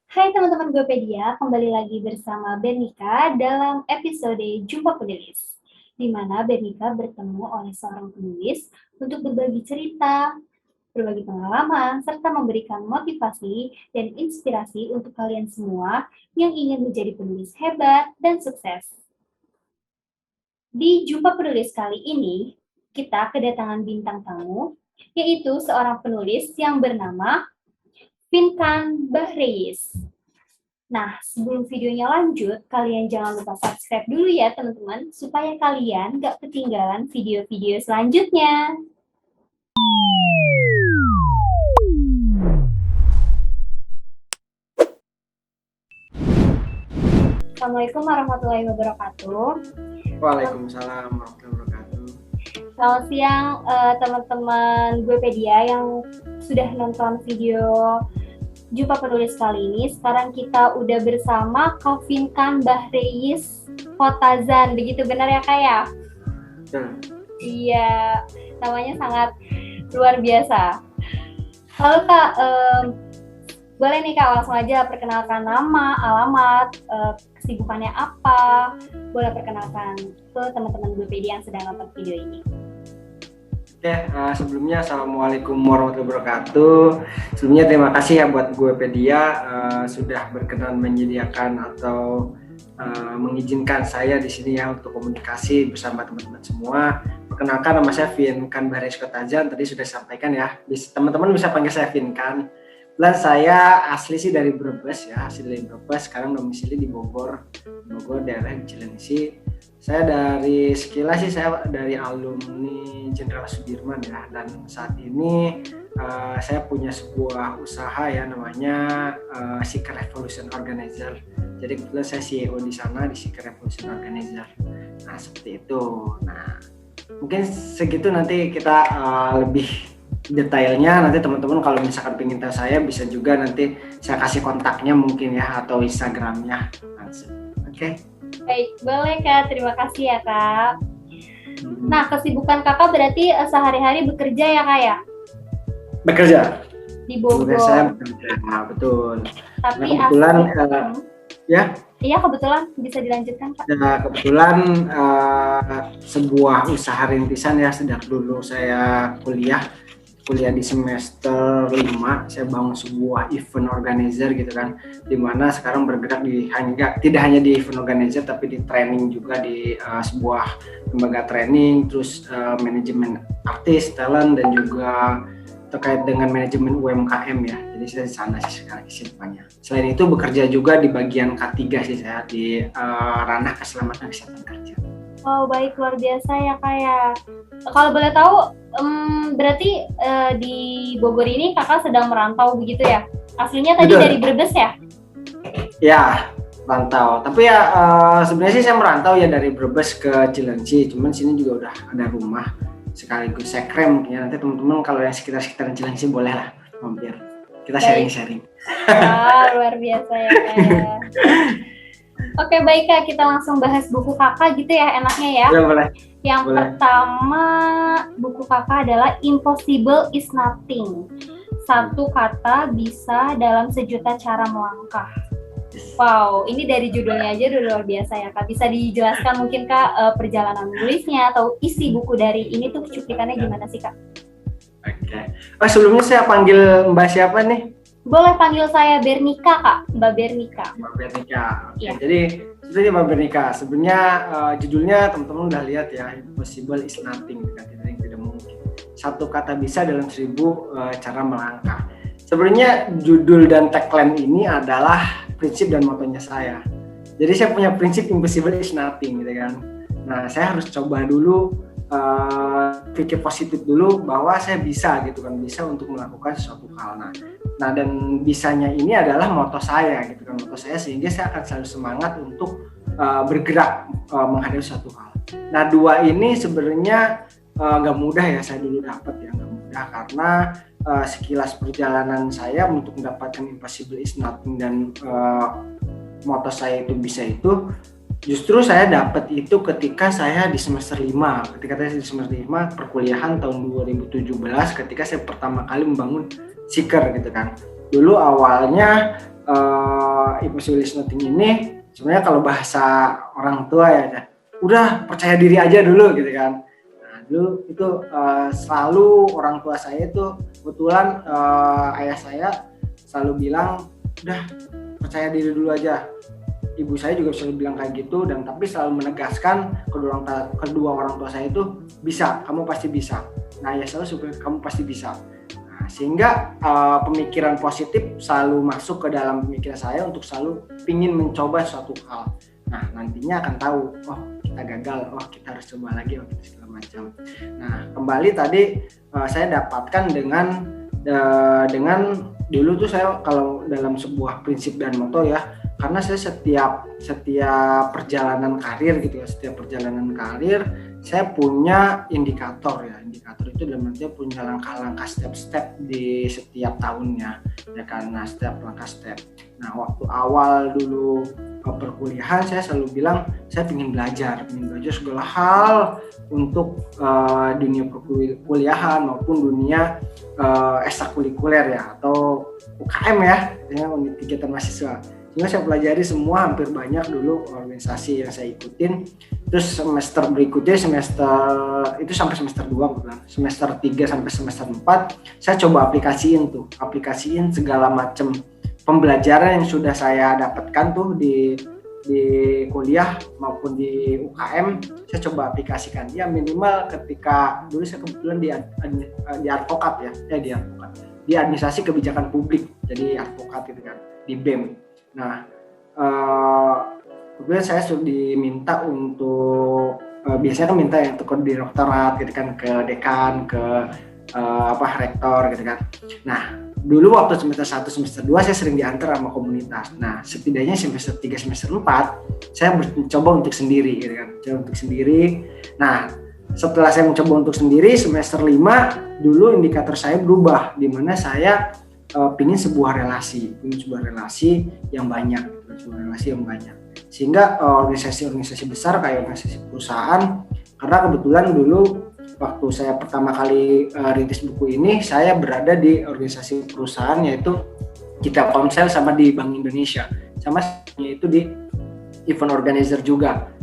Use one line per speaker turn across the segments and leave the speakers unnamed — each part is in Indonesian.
Hai teman-teman Gopedia, kembali lagi bersama Bernika dalam episode Jumpa Penulis, di mana Bernika bertemu oleh seorang penulis untuk berbagi cerita, berbagi pengalaman, serta memberikan motivasi dan inspirasi untuk kalian semua yang ingin menjadi penulis hebat dan sukses. Di Jumpa Penulis kali ini, kita kedatangan bintang tamu, yaitu seorang penulis yang bernama Finkan Bahreis. Nah, sebelum videonya lanjut, kalian jangan lupa subscribe dulu ya teman-teman, supaya kalian gak ketinggalan video-video selanjutnya. Assalamualaikum warahmatullahi wabarakatuh.
Waalaikumsalam warahmatullahi wabarakatuh.
Selamat siang teman-teman Gopedia yang sudah nonton video Jumpa Penulis kali ini. Sekarang kita udah bersama Kak Finkan Bahreis Hotazan, begitu benar ya Kak ya? Iya, namanya sangat luar biasa. Lalu Kak, boleh nih Kak langsung aja perkenalkan nama, alamat, kesibukannya apa, boleh perkenalkan ke teman-teman Gopedia yang sedang nonton video ini.
Oke, sebelumnya Assalamualaikum warahmatullahi wabarakatuh. Sebelumnya terima kasih ya buat Gopedia sudah berkenan menyediakan atau mengizinkan saya di sini ya untuk komunikasi bersama teman-teman semua. Perkenalkan, nama saya Finkan Bahreis Hotazan, tadi sudah disampaikan ya. Teman-teman bisa panggil saya Finkan. Dan saya asli sih dari Brebes ya, asli dari Brebes, sekarang domisili di Bogor, daerah Cilengsi. Saya dari sekilas sih saya dari alumni Jenderal Sudirman ya, dan saat ini saya punya sebuah usaha ya namanya Seeker Revolution Organizer. Jadi kebetulan saya CEO di sana di Seeker Revolution Organizer. Nah seperti itu. Nah mungkin segitu, nanti kita lebih detailnya nanti teman-teman kalau misalkan pengen tahu saya bisa juga nanti saya kasih kontaknya mungkin ya atau Instagramnya. Oke.
Baik, boleh Kak. Terima kasih ya Kak. Nah, kesibukan Kakak berarti sehari-hari bekerja ya Kak ya?
Bekerja.
Di Bogor.
Saya bekerja, betul.
Tapi
nah, kebetulan ya.
Iya, kebetulan bisa dilanjutkan Kak.
Nah, kebetulan sebuah usaha rintisan ya, sejak dulu saya kuliah di semester 5, saya bangun sebuah event organizer gitu kan, dimana sekarang bergerak tidak hanya di event organizer tapi di training juga di sebuah lembaga training, terus manajemen artis, talent, dan juga terkait dengan manajemen UMKM ya. Jadi saya di sana sih sekarang kesibukannya. Selain itu bekerja juga di bagian K3 sih saya di ranah keselamatan kesehatan kerja.
Oh baik, luar biasa ya Kak ya. Kalau boleh tahu, berarti di Bogor ini Kakak sedang merantau begitu ya? Aslinya tadi
Betul.
Dari Brebes ya?
Ya, merantau. Tapi ya sebenarnya sih saya merantau ya dari Brebes ke Cilengsi. Cuman sini juga udah ada rumah sekaligus sekrem ya. Nanti teman-teman kalau yang sekitar-sekitar Cilengsi boleh lah mampir. Kita sharing-sharing.
Wah, luar biasa ya Kak ya. Oke baik Kak, kita langsung bahas buku Kakak gitu ya enaknya ya.
Ya boleh.
Yang pertama buku Kakak adalah Impossible is Nothing. Satu kata bisa dalam sejuta cara melangkah. Wow, ini dari judulnya aja udah luar biasa ya Kak. Bisa dijelaskan mungkin Kak perjalanan nulisnya atau isi buku dari ini tuh cuplikannya gimana sih Kak?
Oke. Sebelumnya saya panggil Mbak siapa nih?
Boleh panggil saya Bernika Kak, Mbak Bernika.
Mbak Bernika. Oke.
Ya.
Jadi sebenarnya Mbak Bernika, sebenarnya judulnya teman-teman udah lihat ya, Impossible is Nothing, tidak mungkin. Satu kata bisa dalam 1000 cara melangkah. Sebenarnya judul dan tagline ini adalah prinsip dan motonya saya. Jadi saya punya prinsip Impossible is Nothing gitu kan. Nah, saya harus coba dulu pikir positif dulu bahwa saya bisa gitu kan, bisa untuk melakukan sesuatu hal. Nah dan bisanya ini adalah moto saya gitu kan, moto saya, sehingga saya akan selalu semangat untuk bergerak menghadapi suatu hal. Nah dua ini sebenarnya nggak mudah ya saya dulu dapat ya, nggak mudah karena sekilas perjalanan saya untuk mendapatkan Impossible is Nothing dan moto saya itu bisa itu, justru saya dapat itu ketika saya di semester 5. Ketika saya di semester 5 perkuliahan tahun 2017, ketika saya pertama kali membangun Seeker gitu kan. Dulu awalnya impossible is nothing ini sebenarnya kalau bahasa orang tua ya, udah percaya diri aja dulu gitu kan. Nah, dulu itu selalu orang tua saya itu kebetulan ayah saya selalu bilang udah percaya diri dulu aja. Ibu saya juga selalu bilang kayak gitu, dan tapi selalu menegaskan kedua orang tua saya itu bisa, kamu pasti bisa. Nah, ya selalu supaya kamu pasti bisa. Nah, sehingga pemikiran positif selalu masuk ke dalam pemikiran saya untuk selalu ingin mencoba suatu hal. Nah, nantinya akan tahu, oh kita gagal, oh kita harus coba lagi, oh kita segala macam. Nah, kembali tadi saya dapatkan dengan dulu tuh saya kalau dalam sebuah prinsip dan moto ya, karena saya setiap perjalanan karir gitu ya, setiap perjalanan karir saya punya indikator ya. Indikator itu dalam artinya punya langkah-langkah step-step di setiap tahunnya ya, karena setiap langkah step. Nah, waktu awal dulu perkuliahan saya selalu bilang saya ingin belajar segala hal untuk dunia perkuliahan maupun dunia ekstrakurikuler ya, atau UKM ya, unit kegiatan mahasiswa. Sehingga saya pelajari semua, hampir banyak dulu organisasi yang saya ikutin. Terus semester berikutnya, itu sampai semester 2 bukan, semester 3 sampai semester 4 saya coba aplikasiin segala macam pembelajaran yang sudah saya dapatkan tuh di kuliah maupun di UKM. Saya coba aplikasikan ya, minimal ketika dulu saya kebetulan di advokat ya, di administrasi kebijakan publik, jadi advokat gitu kan, di BEM. Nah, kemudian saya sudah diminta untuk biasanya kan minta ya untuk ke direktorat gitu kan, ke dekan, ke rektor gitu kan. Nah, dulu waktu semester 1, semester 2 saya sering diantar sama komunitas. Nah, setidaknya semester 3, semester 4 saya mencoba untuk sendiri gitu kan, Nah, setelah saya mencoba untuk sendiri, semester 5 dulu indikator saya berubah, di mana saya pingin sebuah relasi yang banyak, sehingga organisasi besar kayak organisasi perusahaan, karena kebetulan dulu waktu saya pertama kali rintis buku ini, saya berada di organisasi perusahaan, yaitu kita Komsel sama di Bank Indonesia, sama yaitu di event organizer juga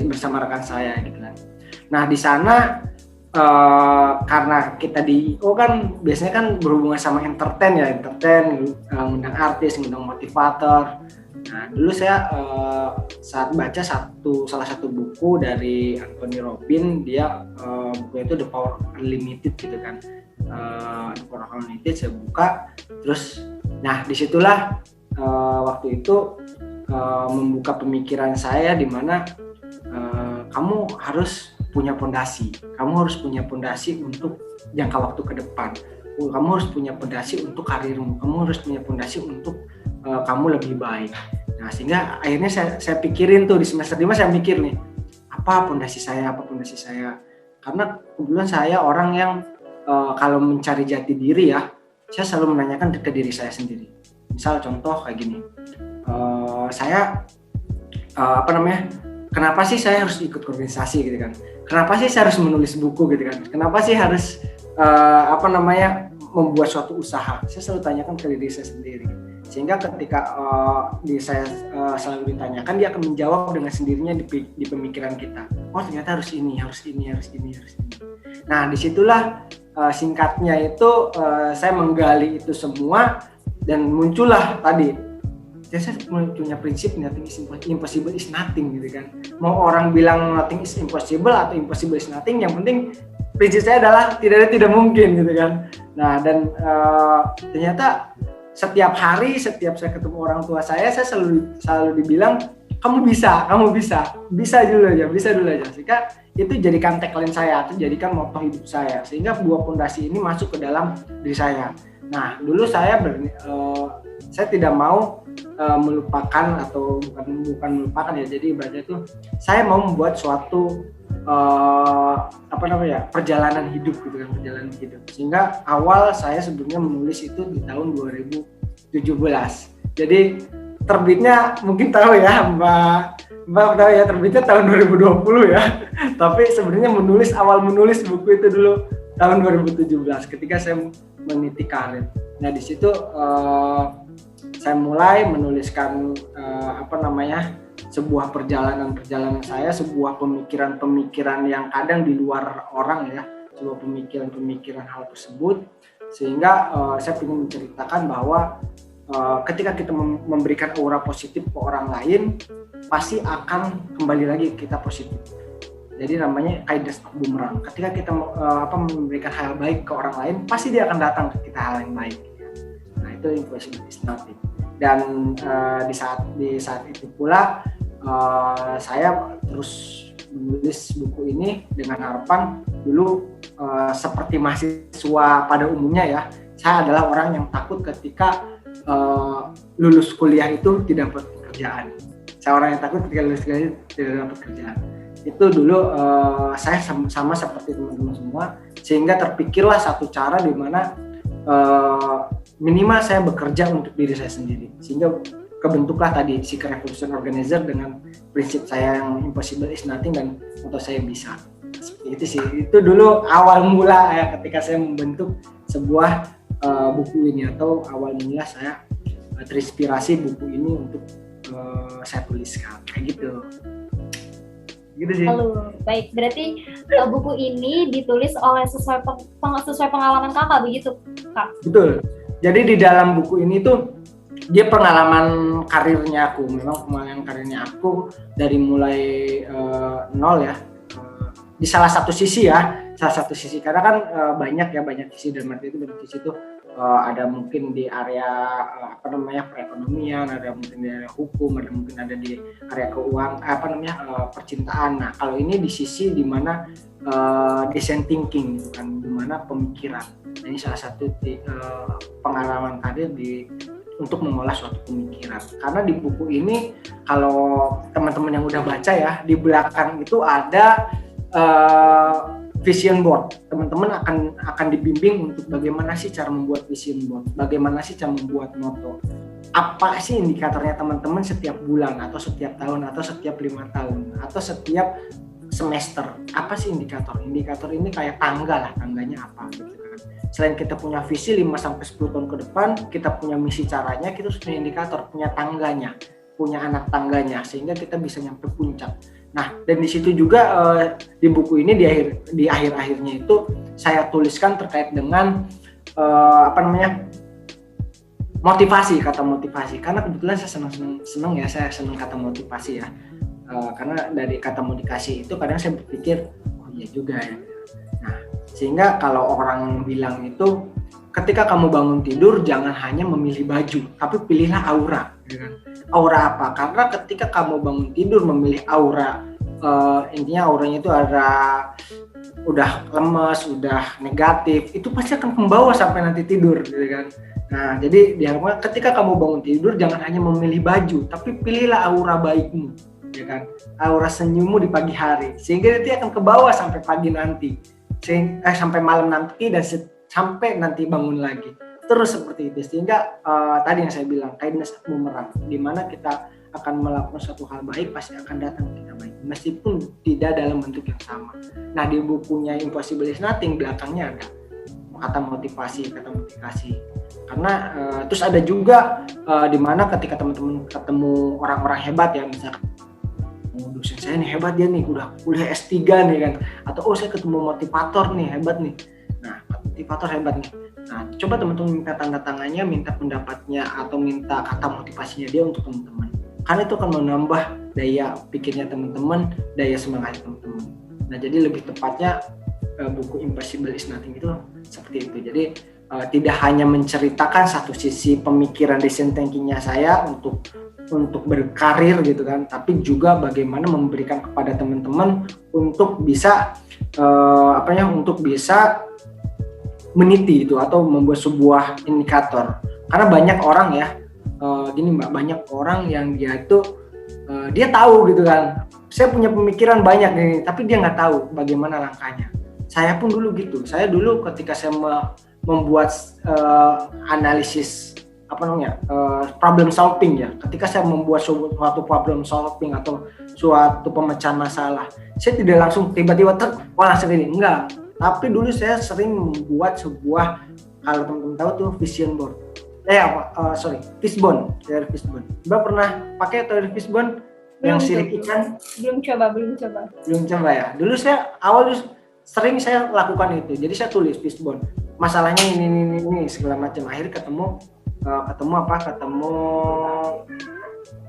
bersama rekan saya gitu kan. Nah, di sana karena kita di IO kan biasanya kan berhubungan sama entertain, ngundang artis, ngundang motivator. Nah, dulu saya saat baca salah satu buku dari Anthony Robbins, dia buku itu The Power Unlimited gitu kan. The Power Unlimited saya buka, terus nah disitulah waktu itu membuka pemikiran saya, di mana kamu harus punya pondasi. Kamu harus punya pondasi untuk jangka waktu ke depan. Kamu harus punya pondasi untuk karirmu. Kamu harus punya pondasi untuk kamu lebih baik. Nah, sehingga akhirnya saya pikirin tuh di semester 5, saya mikir nih, apa pondasi saya? Karena kebetulan saya orang yang kalau mencari jati diri ya, saya selalu menanyakan ke diri saya sendiri. Misal contoh kayak gini, saya kenapa sih saya harus ikut organisasi gitu kan? Kenapa sih saya harus menulis buku gitu kan? Kenapa sih harus membuat suatu usaha? Saya selalu tanyakan ke diri saya sendiri. Sehingga ketika saya selalu ditanyakan, dia akan menjawab dengan sendirinya di pemikiran kita. Oh, ternyata harus ini. Nah, disitulah singkatnya itu saya menggali itu semua, dan muncullah tadi. Saya punya prinsip nothing is impossible is nothing gitu kan. Mau orang bilang nothing is impossible atau impossible is nothing, yang penting prinsip saya adalah tidak mungkin gitu kan. Nah, dan ternyata setiap hari, setiap saya ketemu orang tua saya selalu dibilang kamu bisa dulu aja. Sehingga itu jadikan tagline saya, itu jadikan moto hidup saya, sehingga buah fondasi ini masuk ke dalam diri saya. Nah, dulu saya tidak mau melupakan, atau bukan melupakan ya, jadi ibaratnya itu saya mau membuat suatu perjalanan hidup gitu kan, sehingga awal saya sebelumnya menulis itu di tahun 2017. Jadi terbitnya mungkin tahu ya Mbak tahu ya, terbitnya tahun 2020 ya. Tapi sebenarnya awal menulis buku itu dulu tahun 2017 ketika saya meniti karir. Nah, di situ saya mulai menuliskan sebuah perjalanan saya, sebuah pemikiran yang kadang di luar orang ya, sebuah pemikiran hal tersebut, sehingga saya ingin menceritakan bahwa ketika kita memberikan aura positif ke orang lain, pasti akan kembali lagi kita positif. Jadi namanya kindness bumerang. Ketika kita memberikan hal baik ke orang lain, pasti dia akan datang ke kita hal yang baik. Nah, itu impossible is nothing. Dan di saat itu pula saya terus menulis buku ini dengan harapan dulu seperti mahasiswa pada umumnya ya, saya adalah orang yang takut ketika lulus kuliah itu tidak dapat pekerjaan. Saya orang yang takut ketika lulus kuliah tidak dapat pekerjaan. Itu dulu saya sama seperti teman-teman semua, sehingga terpikirlah satu cara di mana minimal saya bekerja untuk diri saya sendiri, sehingga kebentuklah tadi Seeker Revolution Organizer dengan prinsip saya yang impossible is nothing dan atau saya bisa. Seperti itu sih, itu dulu awal mula ya ketika saya membentuk sebuah buku ini, atau awal mula saya terinspirasi buku ini untuk saya tuliskan kayak gitu sih.
Lalu, baik, berarti buku ini ditulis oleh sesuai pengalaman kakak begitu, Kak?
Betul. Jadi di dalam buku ini tuh dia pengalaman karirnya aku, memang pengalaman karirnya aku dari mulai nol ya. Di salah satu sisi karena kan banyak sisi, dan arti itu banyak sisi itu ada mungkin di area perekonomian, ada mungkin di area hukum, ada mungkin ada di area keuangan, percintaan. Nah, kalau ini di sisi di mana design thinking gitu kan, di mana pemikiran. Ini salah satu pengalaman karir untuk mengolah suatu pemikiran. Karena di buku ini kalau teman-teman yang udah baca ya, di belakang itu ada vision board. Teman-teman akan dibimbing untuk bagaimana sih cara membuat vision board, bagaimana sih cara membuat moto, apa sih indikatornya teman-teman setiap bulan atau setiap tahun atau setiap 5 tahun atau setiap semester. Apa sih indikator ini kayak tangganya apa gitu kan. Selain kita punya visi 5-10 tahun ke depan, kita punya misi caranya, kita harus punya indikator, punya tangganya, punya anak tangganya, sehingga kita bisa nyampe puncak. Nah, dan di situ juga di buku ini di akhir-akhirnya itu saya tuliskan terkait dengan kata motivasi. Karena kebetulan saya senang ya, saya senang kata motivasi ya. Karena dari kata motivasi itu kadang saya berpikir, oh iya juga ya. Nah, sehingga kalau orang bilang itu, ketika kamu bangun tidur jangan hanya memilih baju, tapi pilihlah aura. Aura apa? Karena ketika kamu bangun tidur memilih aura, intinya auranya itu ada udah lemes, udah negatif, itu pasti akan membawa sampai nanti tidur, gitu kan. Nah, jadi diharapkan ketika kamu bangun tidur jangan hanya memilih baju, tapi pilihlah aura baikmu, ya kan. Aura senyummu di pagi hari, sehingga nanti akan ke bawah sampai pagi nanti, sampai malam nanti, dan sampai nanti bangun lagi. Terus seperti itu, sehingga tadi yang saya bilang kindness bumerang, di mana kita akan melakukan suatu hal baik pasti akan datang kita baik, meskipun tidak dalam bentuk yang sama. Nah, di bukunya Impossible is Nothing belakangnya ada kata motivasi. Karena terus ada juga di mana ketika teman-teman ketemu orang-orang hebat ya, misalkan dosen saya nih hebat, dia nih udah kuliah S3 nih kan, atau saya ketemu motivator nih hebat nih. Nah, motivator hebat nih. Nah, coba teman-teman minta tanda tangannya, minta pendapatnya, atau minta kata motivasinya dia untuk teman-teman. Karena itu akan menambah daya pikirnya teman-teman, daya semangat teman-teman. Nah, jadi lebih tepatnya buku Impossible is Nothing itu seperti itu. Jadi tidak hanya menceritakan satu sisi pemikiran design thinkingnya saya untuk berkarir gitu kan, tapi juga bagaimana memberikan kepada teman-teman untuk bisa untuk bisa meniti itu atau membuat sebuah indikator. Karena banyak orang ya, banyak orang yang dia itu dia tahu gitu kan, saya punya pemikiran banyak nih, tapi dia nggak tahu bagaimana langkahnya. Saya pun dulu gitu. Saya dulu ketika saya membuat analisis problem solving ya. Ketika saya membuat suatu problem solving atau suatu pemecahan masalah, saya tidak langsung tiba-tiba langsung ini, enggak. Tapi dulu saya sering membuat sebuah, kalau teman-teman tahu tuh vision board. Fishbone, teori Fishbone. Mbak pernah pakai teori Fishbone yang silik ikan?
Belum coba.
Belum coba ya. Dulu sering saya lakukan itu. Jadi saya tulis Fishbone. Masalahnya ini segala macam. Akhirnya ketemu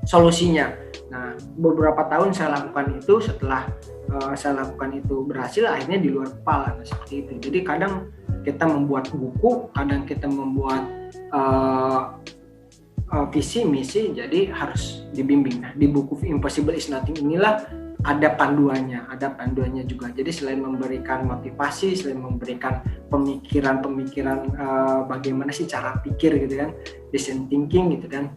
solusinya. Nah, beberapa tahun saya lakukan itu. Setelah saya lakukan itu berhasil, akhirnya di luar kepala. Nah, seperti itu. Jadi kadang kita membuat buku, kadang kita membuat visi misi, jadi harus dibimbing. Nah, di buku Impossible is Nothing inilah ada panduannya juga. Jadi selain memberikan motivasi, selain memberikan pemikiran bagaimana sih cara pikir gitu kan, design thinking gitu kan.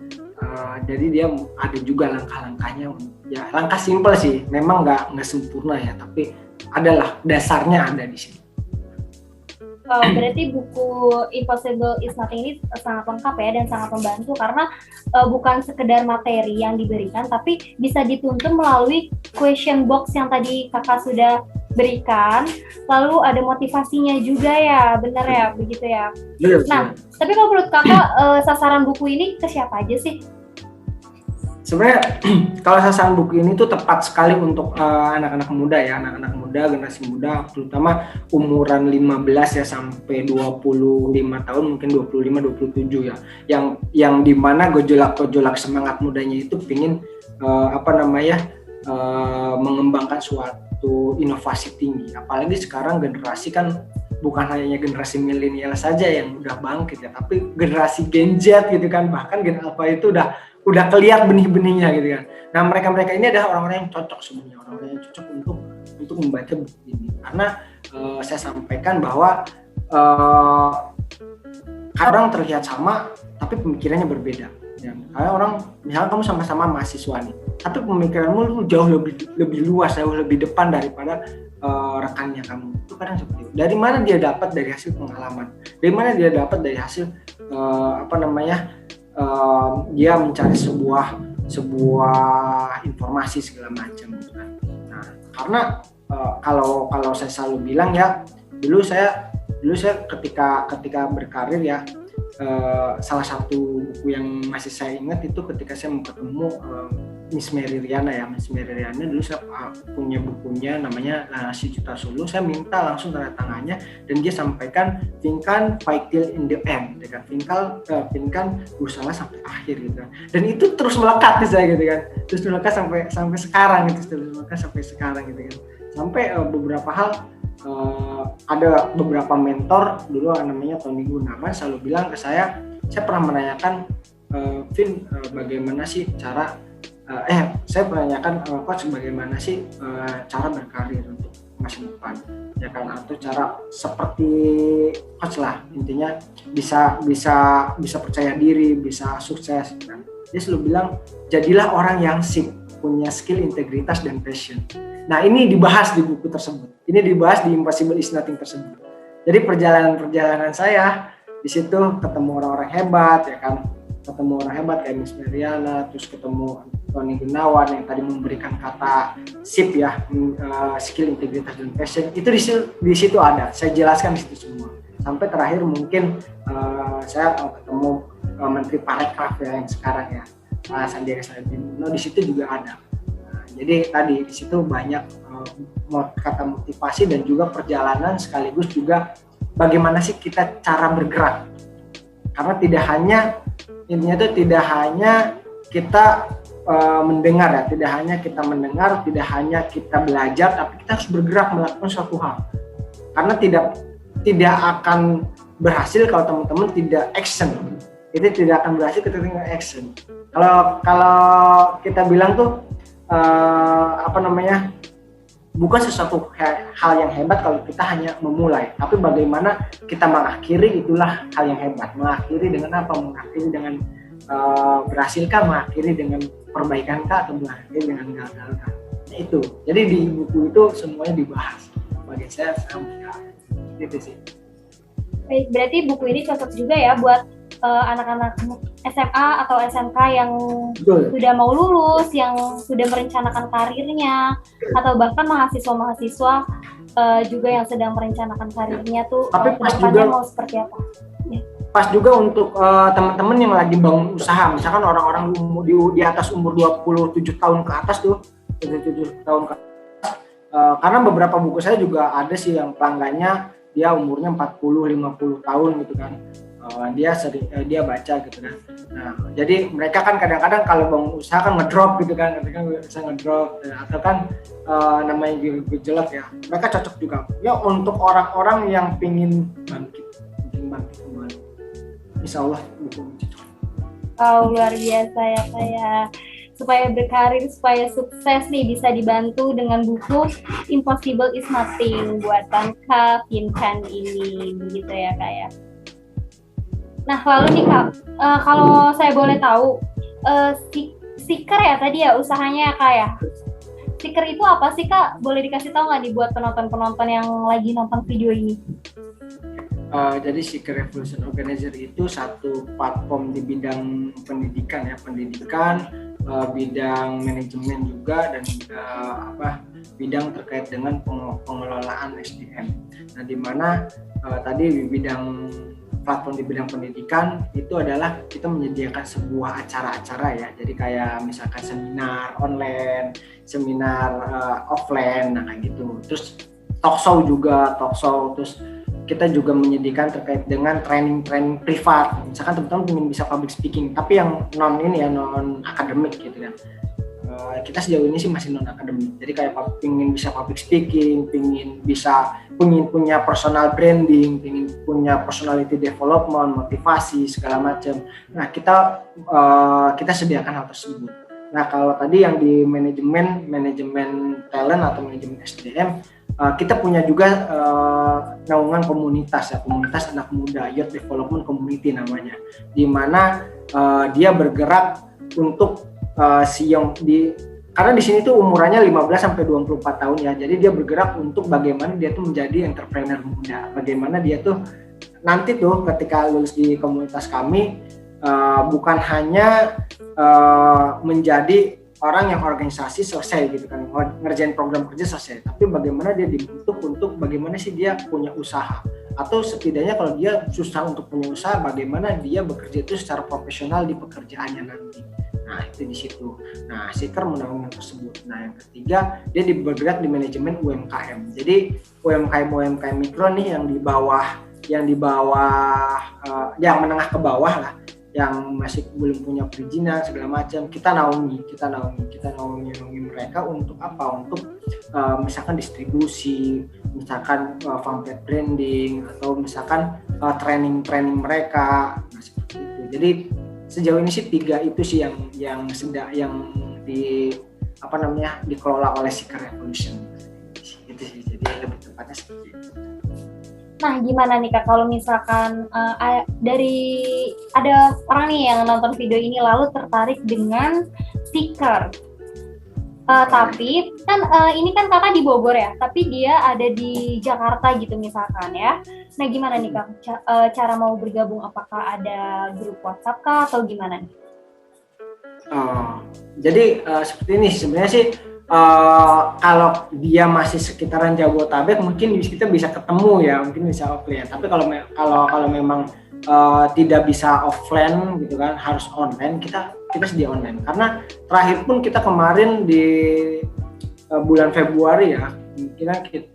Jadi dia ada juga langkah-langkahnya. Ya langkah simpel sih, memang nggak sempurna ya, tapi adalah dasarnya ada di sini.
Berarti buku Impossible is Nothing ini sangat lengkap ya dan sangat membantu karena bukan sekedar materi yang diberikan, tapi bisa dituntun melalui question box yang tadi kakak sudah berikan, lalu ada motivasinya juga ya, benar ya, begitu ya. Nah, tapi kalau menurut kakak sasaran buku ini ke siapa aja sih?
Sebenarnya kalau sasaran buku ini tuh tepat sekali untuk anak-anak muda ya, generasi muda, terutama umuran 15 ya sampai 25 tahun, mungkin 25-27 ya. Yang dimana gejolak semangat mudanya itu pingin mengembangkan suatu inovasi tinggi. Apalagi sekarang generasi kan bukan hanya generasi milenial saja yang udah bangkit ya, tapi generasi Gen Z gitu kan, bahkan Gen Alpha itu udah kelihatan benih-benihnya gitu kan. Nah, mereka ini adalah orang-orang yang cocok sebenarnya, orang-orang yang cocok untuk membaca buku ini. Karena saya sampaikan bahwa kadang terlihat sama tapi pemikirannya berbeda. Ya, karena orang, misalnya kamu sama-sama mahasiswa nih, tapi pemikiranmu tuh jauh lebih luas, jauh lebih depan daripada rekannya kamu. Itu kadang seperti itu. Dari mana dia dapat? Dari hasil pengalaman. Dari mana dia dapat? Dari hasil dia mencari sebuah informasi segala macam. Nah, karena kalau saya selalu bilang ya, dulu saya ketika berkarir ya, salah satu buku yang masih saya ingat itu ketika saya mau ketemu Miss Mary Riana dulu saya punya bukunya namanya Si Juta Solo. Saya minta langsung tanda tangannya dan dia sampaikan think fight till in the end, Finkan berusaha sampai akhir gitu kan. Dan itu terus melekat di saya gitu kan. Terus melekat sampai sekarang gitu kan. Sampai beberapa hal ada beberapa mentor dulu namanya Tony Gunawan selalu bilang ke saya pernah menanyakan Vin, bagaimana sih cara saya menanyakan coach bagaimana sih cara berkarir untuk masa depan ya kan, atau cara seperti coach lah, intinya bisa percaya diri, bisa sukses kan. Dia selalu bilang jadilah orang yang punya skill, integritas dan passion. Nah, ini dibahas di buku tersebut. Ini dibahas di Impossible is Nothing tersebut. Jadi perjalanan saya di situ ketemu orang-orang hebat ya kan. Ketemu orang hebat kayak Miss Mariana, terus ketemu Tony Gunawan yang tadi memberikan kata SIP ya, skill, integritas dan passion. Itu di situ ada. Saya jelaskan di situ semua. Sampai terakhir mungkin saya ketemu Menteri Parekraf ya yang sekarang ya, Sandiaga Salahuddin. Di situ juga ada. Jadi tadi di situ banyak kata motivasi dan juga perjalanan, sekaligus juga bagaimana sih kita cara bergerak. Karena tidak hanya kita mendengar ya, tidak hanya kita belajar, tapi kita harus bergerak melakukan suatu hal. Karena tidak akan berhasil kalau teman-teman tidak action. Itu tidak akan berhasil ketika tidak action. Kalau kita bilang tuh bukan sesuatu hal yang hebat kalau kita hanya memulai, tapi bagaimana kita mengakhiri, itulah hal yang hebat. Mengakhiri dengan apa? Mengakhiri dengan berhasilkah, mengakhiri dengan perbaikan-kah, atau mengakhiri dengan gagal-kah. Itu. Jadi di buku itu semuanya dibahas. Bagi saya gitu sih.
Baik, berarti buku ini cocok juga ya buat anak-anak SMA atau SMK yang sudah mau lulus, yang sudah merencanakan karirnya, atau bahkan mahasiswa juga yang sedang merencanakan karirnya tuh kedepannya mau seperti apa? Ya.
pas juga untuk teman-teman yang lagi bangun usaha, misalkan orang-orang di atas umur 27 tahun ke atas tuh, 27 tahun ke atas. Karena beberapa buku saya juga ada sih yang pelanggannya dia umurnya 40-50 tahun gitu kan. Dia baca gitu kan. Nah, jadi mereka kan kadang-kadang kalau bangun usaha kan ngedrop gitu kan, bisa ngedrop atau kan namanya gejolak ya. Mereka cocok juga. Ya untuk orang-orang yang pingin bangkit kembali. Insya Allah buku cocok.
Oh, luar biasa ya kayak supaya berkarir, supaya sukses nih bisa dibantu dengan buku Impossible is Nothing buatan Kak Vincent ini, begitu ya Kak ya. Nah lalu nih Kak, kalau saya boleh tahu, stiker ya tadi ya usahanya ya Kak ya. Stiker itu apa sih Kak? Boleh dikasih tahu nggak nih buat penonton-penonton yang lagi nonton video ini?
Jadi Seeker Revolution Organizer itu satu platform di bidang pendidikan ya, bidang manajemen juga dan bidang terkait dengan pengelolaan SDM. Nah, di mana tadi di bidang platform di bidang pendidikan itu adalah kita menyediakan sebuah acara-acara ya. Jadi kayak misalkan seminar online, seminar offline, nah kayak gitu. Terus talk show, terus kita juga menyediakan terkait dengan training privat. Misalkan teman-teman ingin bisa public speaking, tapi yang non akademik gitu kan. Kita sejauh ini sih masih non akademik. Jadi kayak ingin bisa public speaking, ingin punya personal branding, ingin punya personality development, motivasi segala macam. Nah kita sediakan hal tersebut. Nah kalau tadi yang di manajemen talent atau manajemen SDM, kita punya juga naungan komunitas anak muda, Youth Development Community namanya, di mana dia bergerak untuk karena di sini tuh umurannya 15 sampai 24 tahun ya. Jadi dia bergerak untuk bagaimana dia tuh menjadi entrepreneur muda, bagaimana dia tuh nanti tuh ketika lulus di komunitas kami bukan hanya menjadi orang yang organisasi selesai gitu kan, ngerjain program kerja selesai, tapi bagaimana dia dibentuk untuk bagaimana sih dia punya usaha, atau setidaknya kalau dia susah untuk punya usaha, bagaimana dia bekerja itu secara profesional di pekerjaannya nanti. Nah itu di situ. Nah Seeker menaungi tersebut. Nah yang ketiga dia bergerak di manajemen UMKM. Jadi UMKM mikro nih yang di bawah yang menengah ke bawah lah, yang masih belum punya perizinan segala macam, kita naungi mereka untuk apa? Untuk misalkan distribusi, misalkan pamflet branding, atau misalkan training mereka, nah seperti itu. Jadi sejauh ini sih 3 itu sih yang dikelola oleh Seeker Revolution. Itu sih, jadi lebih tepatnya seperti itu.
Nah, gimana nih Kak kalau misalkan dari ada orang nih yang nonton video ini lalu tertarik dengan Seeker, tapi kan ini kan Kakak di Bogor ya, tapi dia ada di Jakarta gitu misalkan ya. Nah, gimana nih Kak cara mau bergabung? Apakah ada grup WhatsApp Kak atau gimana nih?
Jadi seperti ini sebenarnya sih. Kalau dia masih sekitaran Jabodetabek mungkin kita bisa ketemu ya, mungkin bisa offline. Tapi kalau memang tidak bisa offline gitu kan, harus online, kita sedia online. Karena terakhir pun kita kemarin di bulan Februari ya,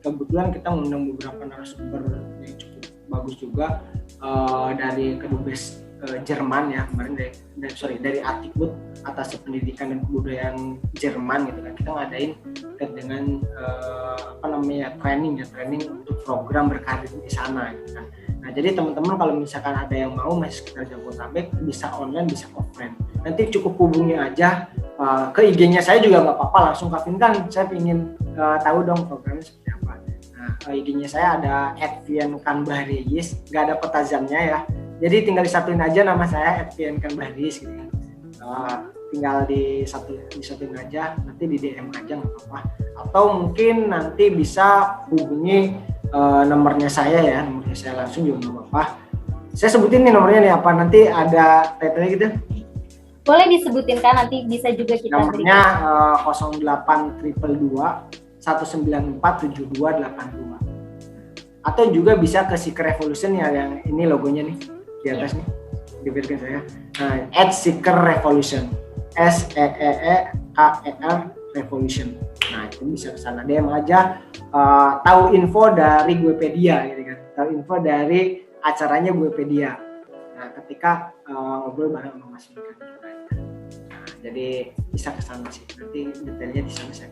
kebetulan kita mengundang beberapa narasumber yang cukup bagus juga dari Kedubes Jerman ya, kemarin dari Artikbud atas pendidikan dan kebudayaan Jerman gitu kan. Kita ngadain dengan training untuk program berkarir di sana gitu kan. Nah jadi teman-teman kalau misalkan ada yang mau masih sekitar Jabodetabek, bisa online bisa offline, nanti cukup hubungi aja ke IG-nya saya juga nggak apa-apa, langsung Kak Vintan, saya ingin tahu dong programnya seperti apa. Nah IG-nya saya ada @viankanbahriyis, nggak ada petazannya ya. Jadi tinggal disatuin aja nama saya @viankanbahriyis gitu kan. Tinggal disatuin aja, nanti di DM aja nggak apa-apa. Atau mungkin nanti bisa hubungi nomornya saya langsung juga nggak apa-apa. Saya sebutin nih nomornya nih apa, nanti ada title gitu.
Boleh disebutin kan, nanti bisa juga kita
nomornya 0822 194 7282. Atau juga bisa ke Seeker Revolution ya, yang ini logonya nih. di atas nih, diberikan saya. Nah, @seeker_revolution, SEEEKER Revolution. Nah, itu bisa ke sana. DM aja, tahu info dari Guepedia gitu kan. Tahu info dari acaranya Guepedia. Nah, ketika ngobrol bareng sama Mas Mika. Nah, jadi bisa ke sana sih. Nanti detailnya di sana saya.